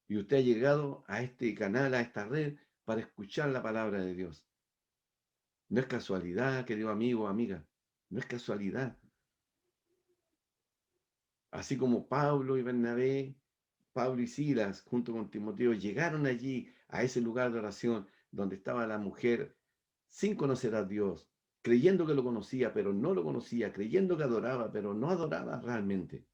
Y usted ha llegado a este canal, a esta red, para escuchar la palabra de Dios. No es casualidad, querido amigo o amiga. No es casualidad. Así como Pablo y Bernabé, Pablo y Silas, junto con Timoteo, llegaron allí a ese lugar de oración donde estaba la mujer sin conocer a Dios, creyendo que lo conocía, pero no lo conocía, creyendo que adoraba, pero no adoraba realmente.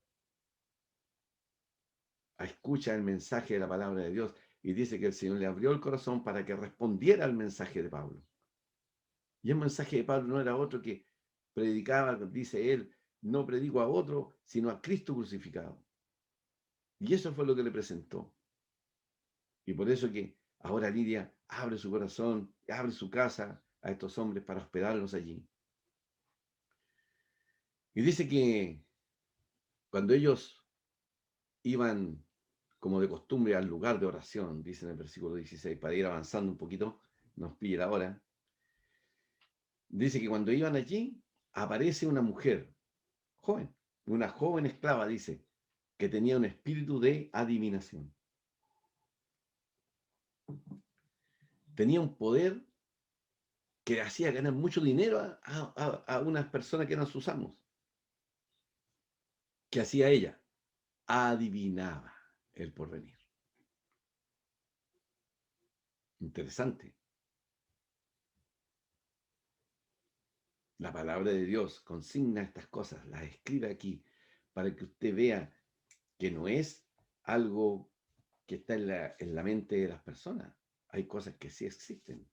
Escucha el mensaje de la palabra de Dios y dice que el Señor le abrió el corazón para que respondiera al mensaje de Pablo. Y el mensaje de Pablo no era otro que predicaba, dice él, no predico a otro, sino a Cristo crucificado. Y eso fue lo que le presentó. Y por eso que ahora Lidia abre su corazón, abre su casa a estos hombres para hospedarlos allí. Y dice que cuando ellos iban como de costumbre al lugar de oración, dice en el versículo 16, para ir avanzando un poquito, nos pille la hora, dice que cuando iban allí aparece una mujer joven, una joven esclava, dice, que tenía un espíritu de adivinación. Tenía un poder que hacía ganar mucho dinero a unas personas que eran sus amos. ¿Qué hacía ella? Adivinaba el porvenir. Interesante. La palabra de Dios consigna estas cosas, las escribe aquí, para que usted vea que no es algo que está en la mente de las personas. Hay cosas que sí existen.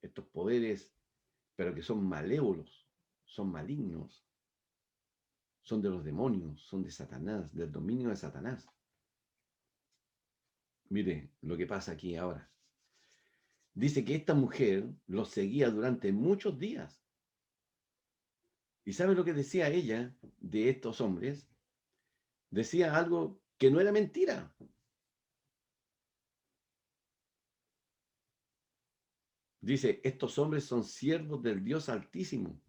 Estos poderes, pero que son malévolos, son malignos, son de los demonios, son de Satanás, del dominio de Satanás. Mire lo que pasa aquí ahora. Dice que esta mujer los seguía durante muchos días. ¿Y sabe lo que decía ella de estos hombres? Decía algo que no era mentira. Dice, estos hombres son siervos del Dios Altísimo.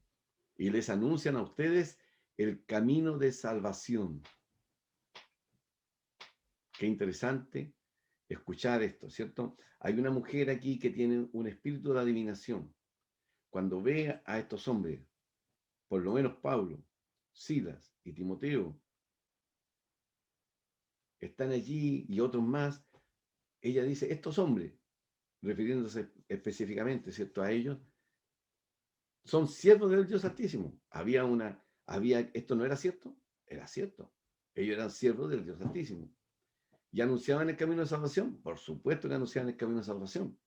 y les anuncian a ustedes el camino de salvación. Qué interesante escuchar esto, ¿cierto? Hay una mujer aquí que tiene un espíritu de adivinación. Cuando ve a estos hombres, por lo menos Pablo, Silas y Timoteo, están allí y otros más, ella dice, estos hombres, refiriéndose específicamente, ¿cierto?, a ellos, son siervos del Dios Altísimo. ¿Esto no era cierto? Era cierto. Ellos eran siervos del Dios Altísimo. ¿Y anunciaban el camino de salvación? Por supuesto que anunciaban el camino de salvación.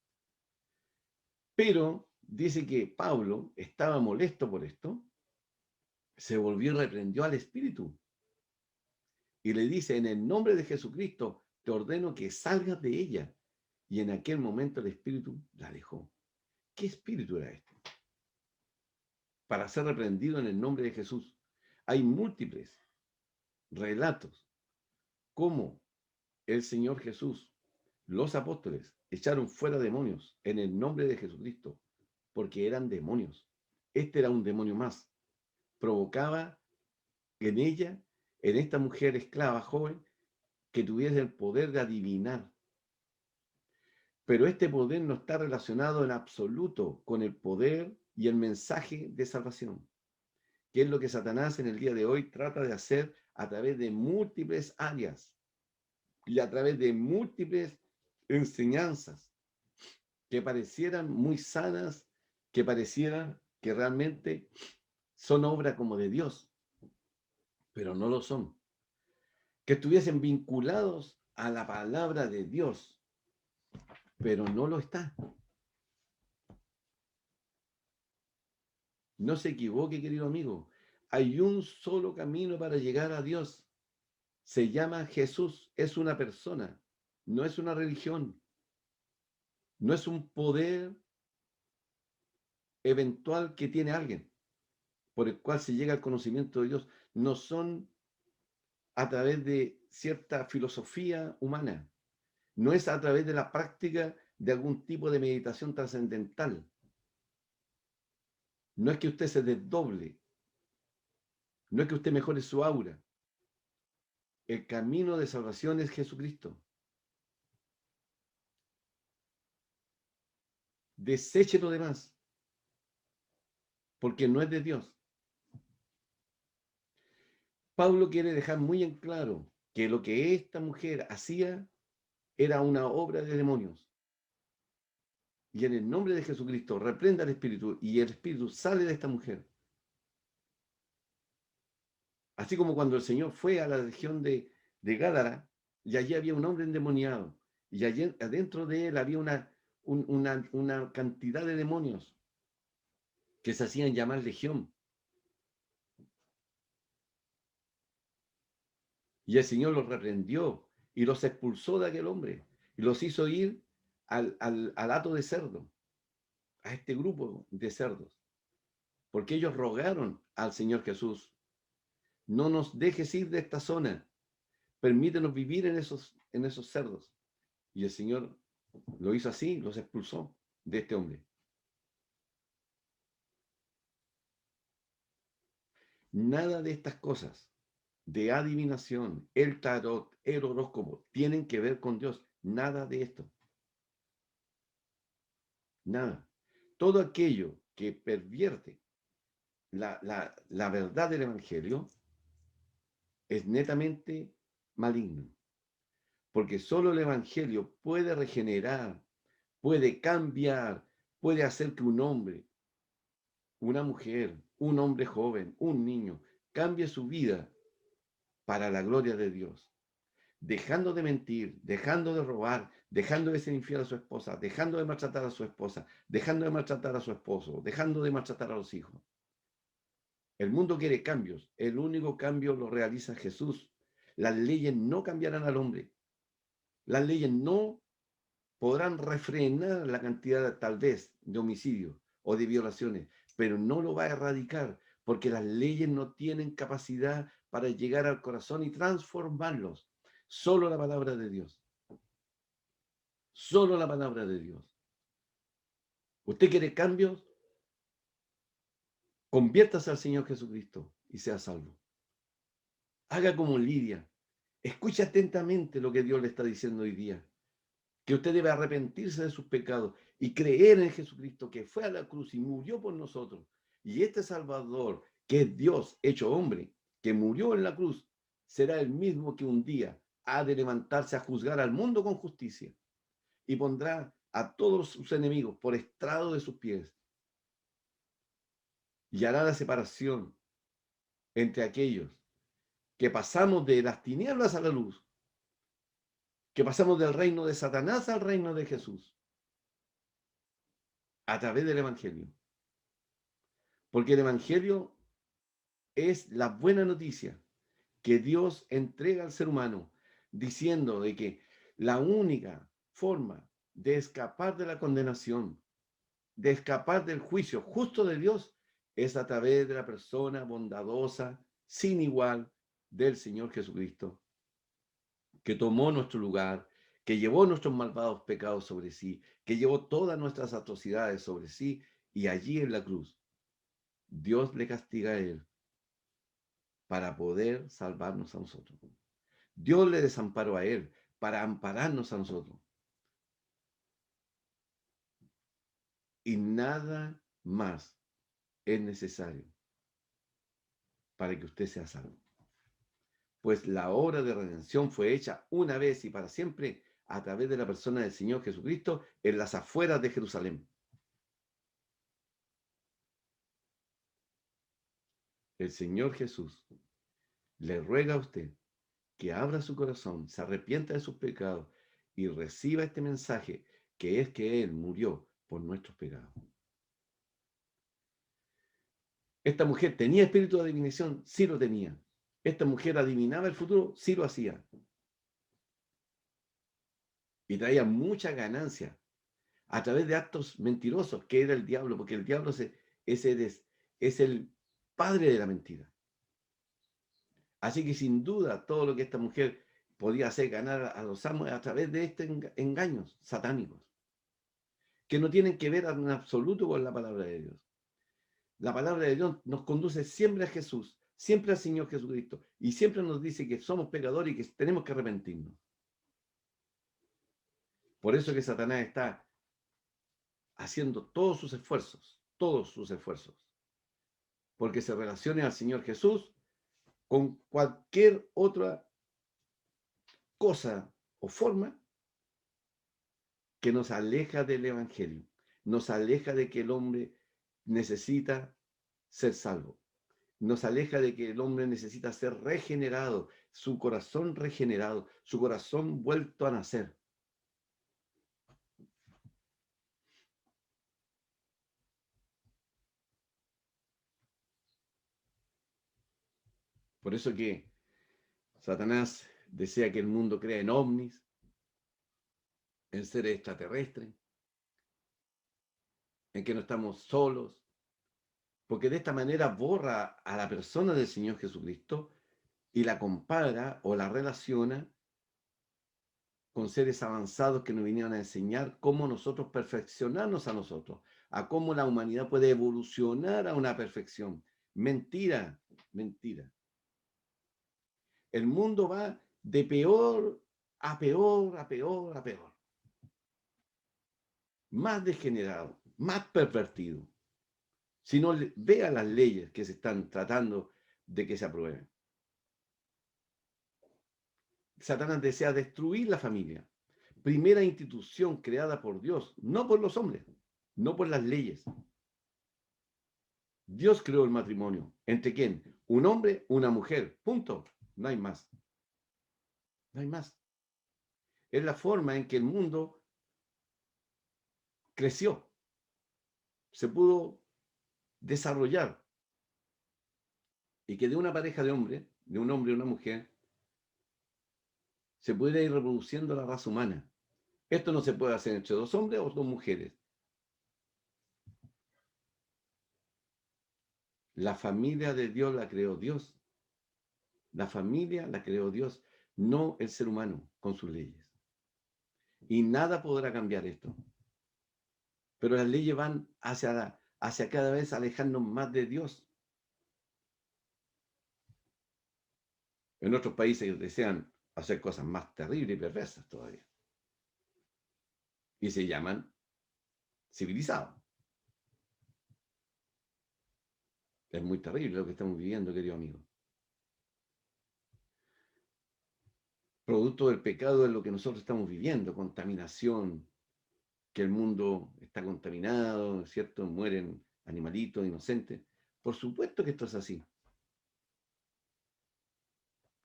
Pero dice que Pablo estaba molesto por esto, se volvió y reprendió al espíritu. Y le dice, en el nombre de Jesucristo, te ordeno que salgas de ella. Y en aquel momento el espíritu la dejó. ¿Qué espíritu era este? Para ser reprendido en el nombre de Jesús. Hay múltiples relatos cómo el Señor Jesús, los apóstoles, echaron fuera demonios en el nombre de Jesucristo, porque eran demonios. Este era un demonio más. Provocaba en ella, en esta mujer esclava joven, que tuviese el poder de adivinar. Pero este poder no está relacionado en absoluto con el poder y el mensaje de salvación, que es lo que Satanás en el día de hoy trata de hacer a través de múltiples áreas y a través de múltiples enseñanzas que parecieran muy sanas, que parecieran que realmente son obra como de Dios, pero no lo son. Que estuviesen vinculados a la palabra de Dios, pero no lo está. No se equivoque, querido amigo. Hay un solo camino para llegar a Dios. Se llama Jesús. Es una persona, no es una religión, no es un poder eventual que tiene alguien por el cual se llega al conocimiento de Dios. No son a través de cierta filosofía humana. No es a través de la práctica de algún tipo de meditación trascendental. No es que usted se desdoble. No es que usted mejore su aura. El camino de salvación es Jesucristo. Deseche lo demás, porque no es de Dios. Pablo quiere dejar muy en claro que lo que esta mujer hacía era una obra de demonios. Y en el nombre de Jesucristo reprenda al espíritu y el espíritu sale de esta mujer. Así como cuando el Señor fue a la región de Gádara y allí había un hombre endemoniado y allí adentro de él había una cantidad de demonios que se hacían llamar legión. Y el Señor los reprendió y los expulsó de aquel hombre y los hizo ir al hato de cerdo, a este grupo de cerdos, porque ellos rogaron al Señor Jesús, no nos dejes ir de esta zona, permítenos vivir en esos cerdos. Y el Señor lo hizo así, los expulsó de este hombre. Nada de estas cosas, de adivinación, el tarot, el horóscopo, tienen que ver con Dios. Nada de esto. Nada. Todo aquello que pervierte la verdad del Evangelio es netamente maligno. Porque solo el Evangelio puede regenerar, puede cambiar, puede hacer que un hombre, una mujer, un hombre joven, un niño, cambie su vida para la gloria de Dios. Dejando de mentir, dejando de robar, dejando de ser infiel a su esposa, dejando de maltratar a su esposa, dejando de maltratar a su esposo, dejando de maltratar a los hijos. El mundo quiere cambios. El único cambio lo realiza Jesús. Las leyes no cambiarán al hombre. Las leyes no podrán refrenar la cantidad, tal vez, de homicidios o de violaciones, pero no lo va a erradicar, porque las leyes no tienen capacidad para llegar al corazón y transformarlos. Solo la palabra de Dios. Solo la palabra de Dios. ¿Usted quiere cambios? Conviértase al Señor Jesucristo y sea salvo. Haga como Lidia. Escuche atentamente lo que Dios le está diciendo hoy día. Que usted debe arrepentirse de sus pecados y creer en Jesucristo, que fue a la cruz y murió por nosotros. Y este Salvador, que es Dios hecho hombre, que murió en la cruz, será el mismo que un día ha de levantarse a juzgar al mundo con justicia y pondrá a todos sus enemigos por estrado de sus pies y hará la separación entre aquellos que pasamos de las tinieblas a la luz, que pasamos del reino de Satanás al reino de Jesús, a través del Evangelio. Porque el Evangelio es la buena noticia que Dios entrega al ser humano, diciendo de que la única forma de escapar de la condenación, de escapar del juicio justo de Dios, es a través de la persona bondadosa, sin igual, del Señor Jesucristo, que tomó nuestro lugar, que llevó nuestros malvados pecados sobre sí, que llevó todas nuestras atrocidades sobre sí, y allí en la cruz, Dios le castiga a él para poder salvarnos a nosotros. Dios le desamparó a él para ampararnos a nosotros. Y nada más es necesario para que usted sea salvo. Pues la obra de redención fue hecha una vez y para siempre a través de la persona del Señor Jesucristo en las afueras de Jerusalén. El Señor Jesús le ruega a usted que abra su corazón, se arrepienta de sus pecados y reciba este mensaje, que es que Él murió por nuestros pecados. Esta mujer tenía espíritu de adivinación, sí lo tenía. Esta mujer adivinaba el futuro, sí lo hacía. Y traía mucha ganancia a través de actos mentirosos, que era el diablo, porque el diablo es el padre de la mentira. Así que sin duda todo lo que esta mujer podía hacer ganar a los amos a través de estos engaños satánicos, que no tienen que ver en absoluto con la palabra de Dios. La palabra de Dios nos conduce siempre a Jesús, siempre al Señor Jesucristo, y siempre nos dice que somos pecadores y que tenemos que arrepentirnos. Por eso que Satanás está haciendo todos sus esfuerzos, porque se relacione al Señor Jesús con cualquier otra cosa o forma que nos aleja del Evangelio, nos aleja de que el hombre necesita ser salvo, nos aleja de que el hombre necesita ser regenerado, su corazón regenerado, su corazón vuelto a nacer. Por eso que Satanás desea que el mundo crea en ovnis, en seres extraterrestres, en que no estamos solos, porque de esta manera borra a la persona del Señor Jesucristo y la compara o la relaciona con seres avanzados que nos vinieron a enseñar cómo nosotros perfeccionarnos a nosotros, a cómo la humanidad puede evolucionar a una perfección. Mentira, mentira. El mundo va de peor a peor, a peor, a peor. Más degenerado, más pervertido. Si no, vea las leyes que se están tratando de que se aprueben. Satanás desea destruir la familia. Primera institución creada por Dios, no por los hombres, no por las leyes. Dios creó el matrimonio. ¿Entre quién? Un hombre, una mujer. Punto. No hay más. No hay más. Es la forma en que el mundo creció. Se pudo desarrollar. Y que de una pareja de hombres, de un hombre y una mujer, se pudiera ir reproduciendo la raza humana. Esto no se puede hacer entre dos hombres o dos mujeres. La familia de Dios la creó Dios. La familia la creó Dios, no el ser humano con sus leyes. Y nada podrá cambiar esto. Pero las leyes van hacia hacia cada vez alejarnos más de Dios. En otros países desean hacer cosas más terribles y perversas todavía. Y se llaman civilizados. Es muy terrible lo que estamos viviendo, querido amigo. Producto del pecado es lo que nosotros estamos viviendo, contaminación, que el mundo está contaminado, ¿cierto? Mueren animalitos inocentes. Por supuesto que esto es así.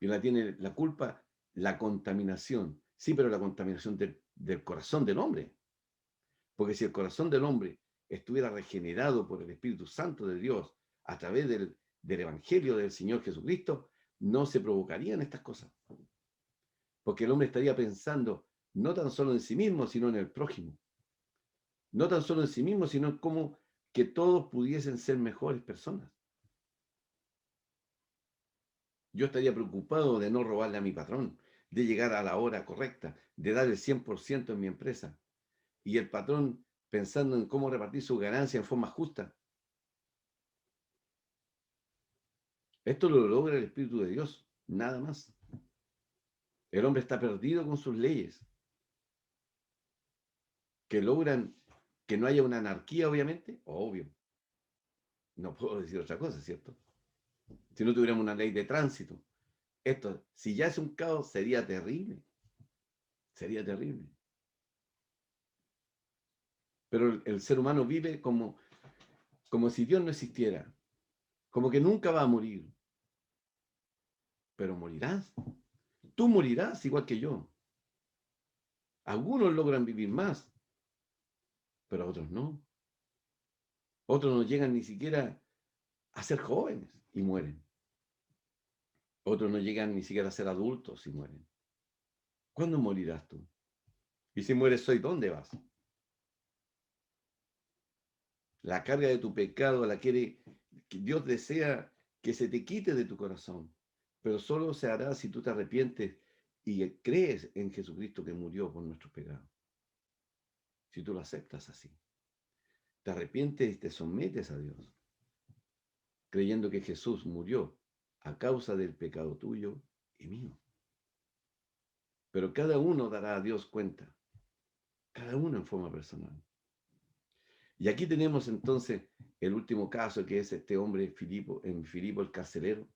Y la tiene la culpa la contaminación. Sí, pero la contaminación del corazón del hombre. Porque si el corazón del hombre estuviera regenerado por el Espíritu Santo de Dios a través del Evangelio del Señor Jesucristo, no se provocarían estas cosas. Porque el hombre estaría pensando no tan solo en sí mismo, sino en el prójimo. No tan solo en sí mismo, sino en cómo que todos pudiesen ser mejores personas. Yo estaría preocupado de no robarle a mi patrón, de llegar a la hora correcta, de dar el 100% en mi empresa. Y el patrón pensando en cómo repartir su ganancia en forma justa. Esto lo logra el Espíritu de Dios, nada más. El hombre está perdido con sus leyes, que logran que no haya una anarquía, obviamente, obvio. No puedo decir otra cosa, ¿cierto? Si no tuviéramos una ley de tránsito. Esto, si ya es un caos, sería terrible. Sería terrible. Pero el ser humano vive como si Dios no existiera. Como que nunca va a morir. Pero morirás. Tú morirás igual que yo. Algunos logran vivir más, pero otros no. Otros no llegan ni siquiera a ser jóvenes y mueren. Otros no llegan ni siquiera a ser adultos y mueren. ¿Cuándo morirás tú? Y si mueres hoy, ¿dónde vas? La carga de tu pecado la quiere, que Dios desea que se te quite de tu corazón, pero solo se hará si tú te arrepientes y crees en Jesucristo que murió por nuestros pecados. Si tú lo aceptas así, te arrepientes y te sometes a Dios, creyendo que Jesús murió a causa del pecado tuyo y mío. Pero cada uno dará a Dios cuenta, cada uno en forma personal. Y aquí tenemos entonces el último caso, que es este hombre Filipo el carcelero,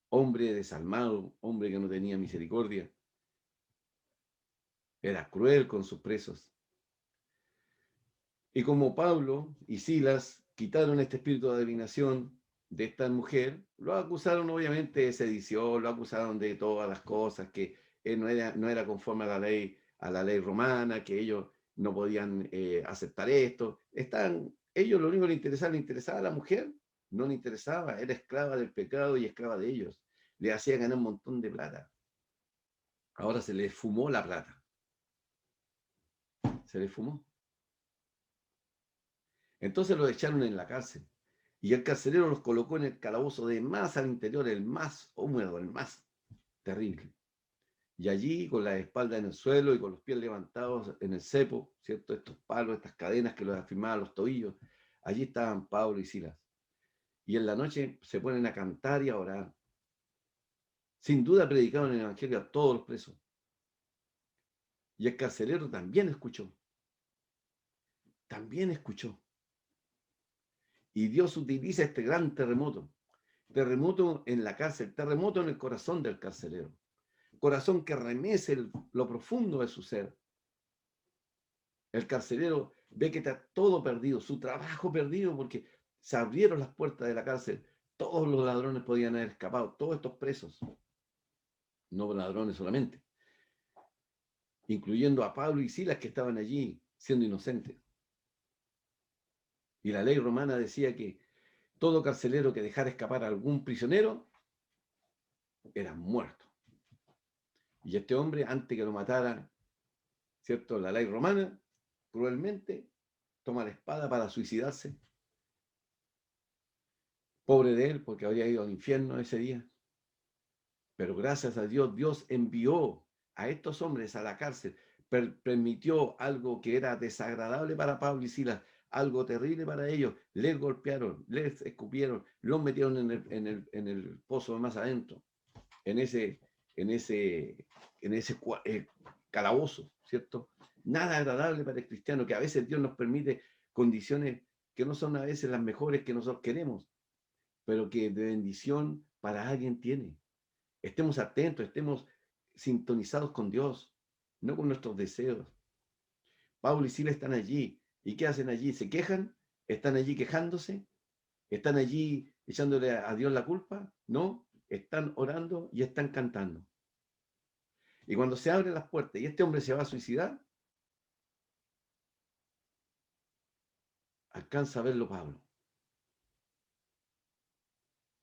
hombre desalmado, hombre que no tenía misericordia, era cruel con sus presos. Y como Pablo y Silas quitaron este espíritu de adivinación de esta mujer, lo acusaron obviamente de sedición, lo acusaron de todas las cosas, que no era conforme a la ley romana, que ellos no podían aceptar esto. Ellos lo único que les interesaba a la mujer, no le interesaba, era esclava del pecado y esclava de ellos. Le hacía ganar un montón de plata. Ahora se les fumó la plata. Se les fumó. Entonces los echaron en la cárcel. Y el carcelero los colocó en el calabozo de más al interior, el más húmedo, el más terrible. Y allí, con la espalda en el suelo y con los pies levantados en el cepo, ¿cierto? Estos palos, estas cadenas que los afirmaban los tobillos, allí estaban Pablo y Silas. Y en la noche se ponen a cantar y a orar. Sin duda predicaron el Evangelio a todos los presos. Y el carcelero también escuchó. También escuchó. Y Dios utiliza este gran terremoto. Terremoto en la cárcel, terremoto en el corazón del carcelero. Corazón que remece lo profundo de su ser. El carcelero ve que está todo perdido, su trabajo perdido, porque se abrieron las puertas de la cárcel. Todos los ladrones podían haber escapado, todos estos presos. No ladrones solamente, incluyendo a Pablo y Silas, que estaban allí siendo inocentes. Y la ley romana decía que todo carcelero que dejara escapar a algún prisionero era muerto. Y este hombre, antes que lo matara, ¿cierto? La ley romana, cruelmente, toma la espada para suicidarse. Pobre de él, porque habría ido al infierno ese día. Pero gracias a Dios, Dios envió a estos hombres a la cárcel, permitió algo que era desagradable para Pablo y Silas, algo terrible para ellos. Les golpearon, les escupieron, los metieron en el pozo más adentro, en ese, en ese, en ese calabozo, ¿cierto? Nada agradable para el cristiano, que a veces Dios nos permite condiciones que no son a veces las mejores que nosotros queremos, pero que de bendición para alguien tiene. Estemos atentos, estemos sintonizados con Dios, no con nuestros deseos. Pablo y Silas están allí. ¿Y qué hacen allí? ¿Se quejan? ¿Están allí quejándose? ¿Están allí echándole a Dios la culpa? No, están orando y están cantando. Y cuando se abren las puertas y este hombre se va a suicidar, alcanza a verlo Pablo.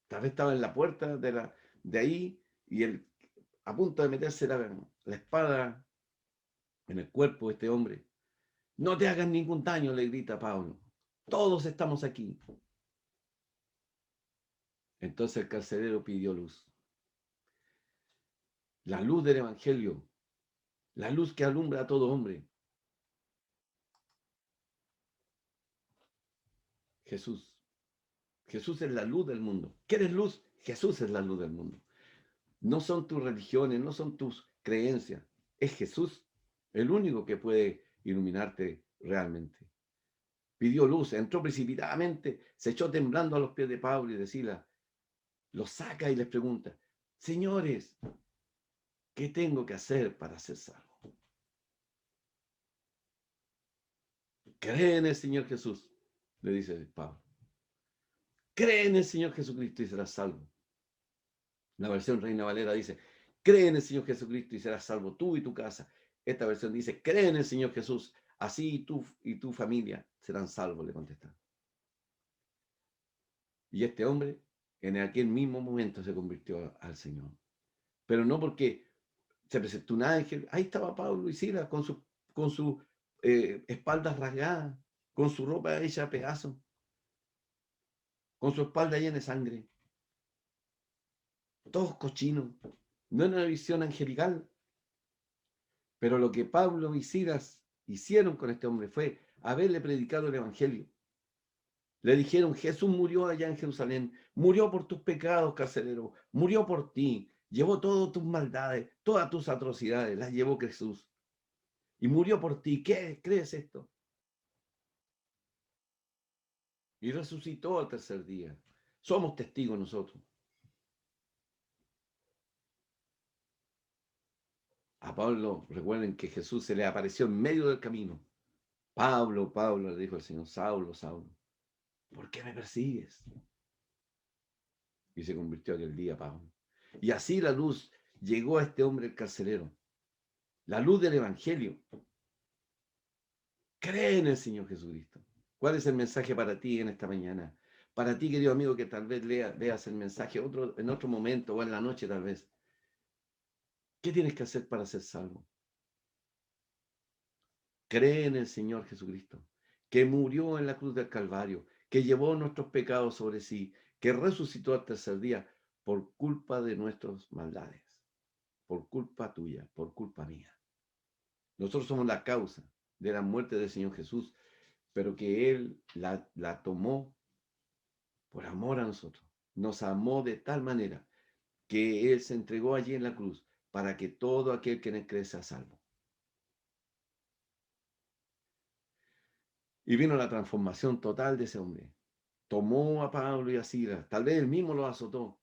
Tal vez estaba en la puerta de ahí y él a punto de meterse la espada en el cuerpo de este hombre. No te hagas ningún daño, le grita Pablo. Todos estamos aquí. Entonces el carcelero pidió luz. La luz del Evangelio, la luz que alumbra a todo hombre. Jesús. Jesús es la luz del mundo. ¿Quieres luz? Jesús es la luz del mundo. No son tus religiones, no son tus creencias. Es Jesús el único que puede iluminarte realmente. Pidió luz, entró precipitadamente, se echó temblando a los pies de Pablo y de Silas. Los saca y les pregunta, señores, ¿qué tengo que hacer para ser salvo? Cree en el Señor Jesús, le dice Pablo. Cree en el Señor Jesucristo y serás salvo. La versión Reina Valera dice, cree en el Señor Jesucristo y serás salvo tú y tu casa. Esta versión dice, cree en el Señor Jesús, así tú y tu familia serán salvos, le contesta. Y este hombre en aquel mismo momento se convirtió al Señor. Pero no porque se presentó un ángel, ahí estaba Pablo y Silas con su espaldas rasgadas, con su ropa hecha a pedazos, con su espalda llena de sangre, todos cochinos. No era una visión angelical, pero lo que Pablo y Silas hicieron con este hombre fue haberle predicado el Evangelio. Le dijeron, Jesús murió allá en Jerusalén, murió por tus pecados, carcelero, murió por ti, llevó todas tus maldades, todas tus atrocidades, las llevó Jesús. Y murió por ti. ¿Qué crees esto? Y resucitó al tercer día. Somos testigos nosotros. A Pablo, recuerden que Jesús se le apareció en medio del camino. Pablo, Pablo, le dijo el Señor, Saulo, Saulo, ¿por qué me persigues? Y se convirtió aquel día Pablo. Y así la luz llegó a este hombre el carcelero. La luz del Evangelio. Cree en el Señor Jesucristo. ¿Cuál es el mensaje para ti en esta mañana? Para ti, querido amigo, que tal vez veas el mensaje en otro momento o en la noche tal vez. ¿Qué tienes que hacer para ser salvo? Cree en el Señor Jesucristo, que murió en la cruz del Calvario, que llevó nuestros pecados sobre sí, que resucitó al tercer día por culpa de nuestras maldades, por culpa tuya, por culpa mía. Nosotros somos la causa de la muerte del Señor Jesús, pero que Él la tomó por amor a nosotros. Nos amó de tal manera que Él se entregó allí en la cruz para que todo aquel que en Él cree sea salvo. Y vino la transformación total de ese hombre. Tomó a Pablo y a Silas, tal vez él mismo los azotó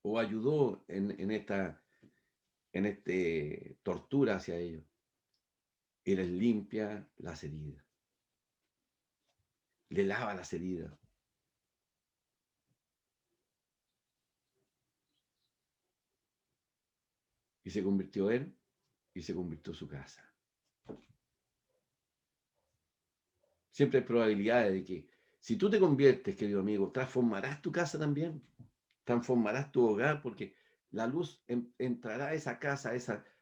o ayudó en tortura hacia ellos. Y les limpia las heridas, le lava las heridas. Y se convirtió él y se convirtió su casa. Siempre hay probabilidades de que si tú te conviertes, querido amigo, transformarás tu casa también, transformarás tu hogar, porque la luz entrará a esa casa,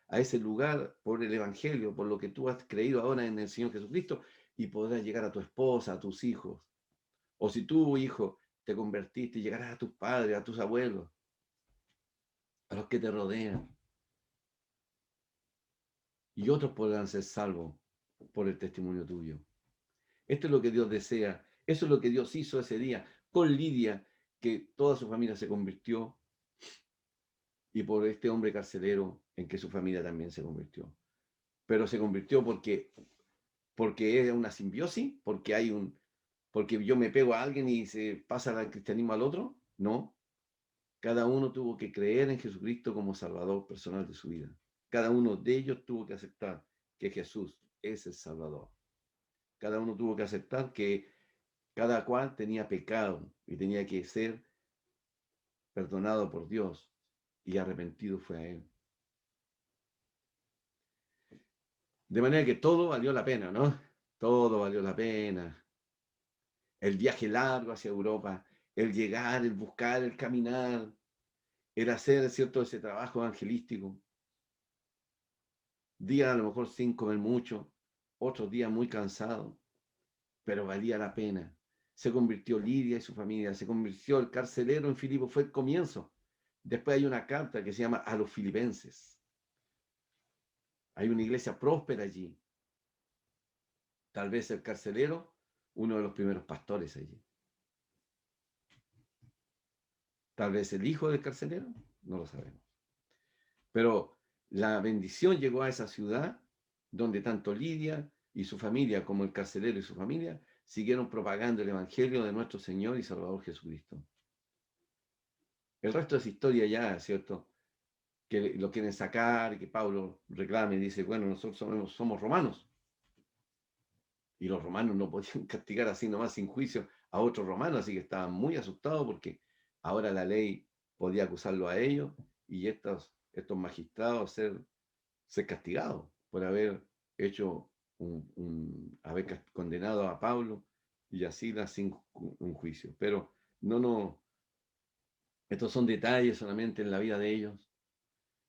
a ese lugar por el Evangelio, por lo que tú has creído ahora en el Señor Jesucristo, y podrás llegar a tu esposa, a tus hijos. O si tú, hijo, te convertiste, llegarás a tus padres, a tus abuelos, a los que te rodean. Y otros podrán ser salvos por el testimonio tuyo. Esto es lo que Dios desea. Eso es lo que Dios hizo ese día con Lidia, que toda su familia se convirtió, y por este hombre carcelero en que su familia también se convirtió. Pero se convirtió porque es una simbiosis, porque yo me pego a alguien y se pasa el cristianismo al otro. No, cada uno tuvo que creer en Jesucristo como Salvador personal de su vida. Cada uno de ellos tuvo que aceptar que Jesús es el Salvador. Cada uno tuvo que aceptar que cada cual tenía pecado y tenía que ser perdonado por Dios, y arrepentido fue a Él. De manera que todo valió la pena, ¿no? Todo valió la pena. El viaje largo hacia Europa, el llegar, el buscar, el caminar, el hacer, ¿cierto?, ese trabajo evangelístico. Días a lo mejor sin comer mucho, otros días muy cansados, pero valía la pena. Se convirtió Lidia y su familia, se convirtió el carcelero en Filipo, fue el comienzo. Después hay una carta que se llama a los filipenses. Hay una iglesia próspera allí. Tal vez el carcelero, uno de los primeros pastores allí. Tal vez el hijo del carcelero, no lo sabemos. Pero la bendición llegó a esa ciudad donde tanto Lidia y su familia como el carcelero y su familia siguieron propagando el evangelio de nuestro Señor y Salvador Jesucristo. El resto es historia ya, ¿cierto? Que lo quieren sacar, que Pablo reclame y dice, bueno, nosotros somos romanos. Y los romanos no podían castigar así nomás sin juicio a otros romanos, así que estaban muy asustados porque ahora la ley podía acusarlo a ellos y estos magistrados ser castigados por haber hecho haber condenado a Pablo y a Silas sin un juicio. Pero no, estos son detalles solamente en la vida de ellos.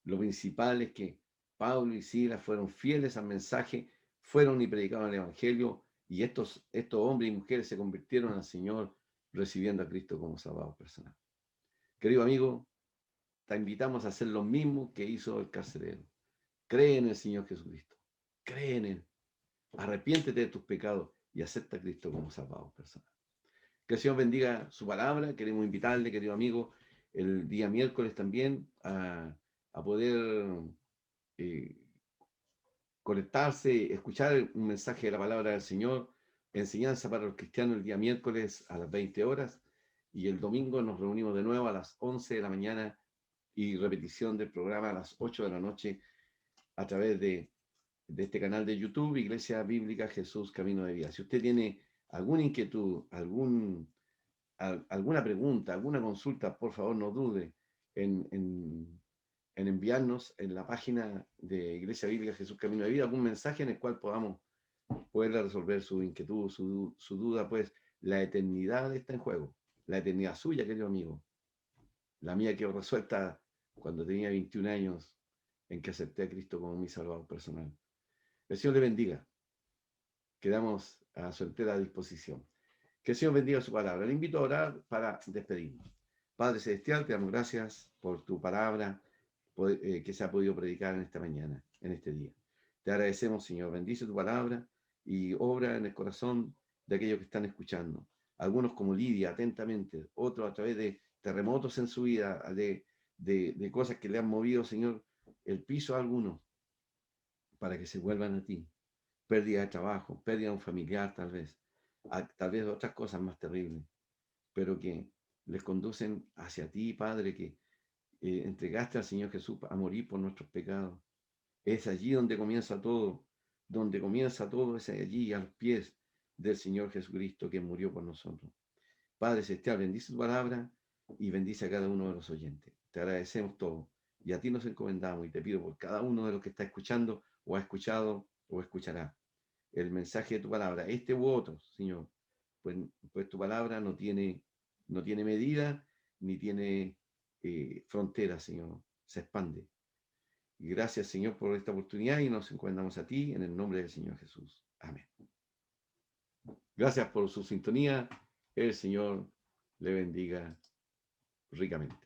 Lo principal es que Pablo y Silas fueron fieles al mensaje, fueron y predicaron el Evangelio, y estos hombres y mujeres se convirtieron al Señor recibiendo a Cristo como Salvador personal. Querido amigo, te invitamos a hacer lo mismo que hizo el carcelero. Cree en el Señor Jesucristo. Cree en Él. Arrepiéntete de tus pecados y acepta a Cristo como Salvador personal. Que el Señor bendiga su palabra. Queremos invitarle, querido amigo, el día miércoles también a poder eh, conectarse, escuchar un mensaje de la palabra del Señor, enseñanza para los cristianos el día miércoles a las 20 horas, y el domingo nos reunimos de nuevo a las 11 de la mañana y repetición del programa a las 8 de la noche a través de este canal de YouTube, Iglesia Bíblica Jesús Camino de Vida. Si usted tiene alguna inquietud, alguna pregunta, alguna consulta, por favor no dude en enviarnos en la página de Iglesia Bíblica Jesús Camino de Vida algún mensaje en el cual podamos poder resolver su inquietud, su duda, pues la eternidad está en juego, la eternidad suya, querido amigo, la mía quedó resuelta cuando tenía 21 años en que acepté a Cristo como mi Salvador personal. El Señor le bendiga, quedamos a su entera disposición. Que el Señor bendiga su palabra. Le invito a orar para despedirnos. Padre Celestial, te damos gracias por tu palabra que se ha podido predicar en esta mañana, en este día. Te agradecemos, Señor. Bendice tu palabra y obra en el corazón de aquellos que están escuchando. Algunos como Lidia, atentamente. Otros a través de terremotos en su vida, de cosas que le han movido, Señor, el piso a algunos para que se vuelvan a ti. Pérdida de trabajo, pérdida de un familiar tal vez otras cosas más terribles, pero que les conducen hacia ti, Padre, que entregaste al Señor Jesús a morir por nuestros pecados. Es allí donde comienza todo es allí a los pies del Señor Jesucristo que murió por nosotros. Padre Celestial, bendice tu palabra y bendice a cada uno de los oyentes. Te agradecemos todo y a ti nos encomendamos y te pido por cada uno de los que está escuchando o ha escuchado o escuchará el mensaje de tu palabra, este u otro, Señor, pues tu palabra no tiene medida ni tiene frontera, Señor, se expande. Y gracias, Señor, por esta oportunidad y nos encomendamos a ti en el nombre del Señor Jesús. Amén. Gracias por su sintonía. El Señor le bendiga ricamente.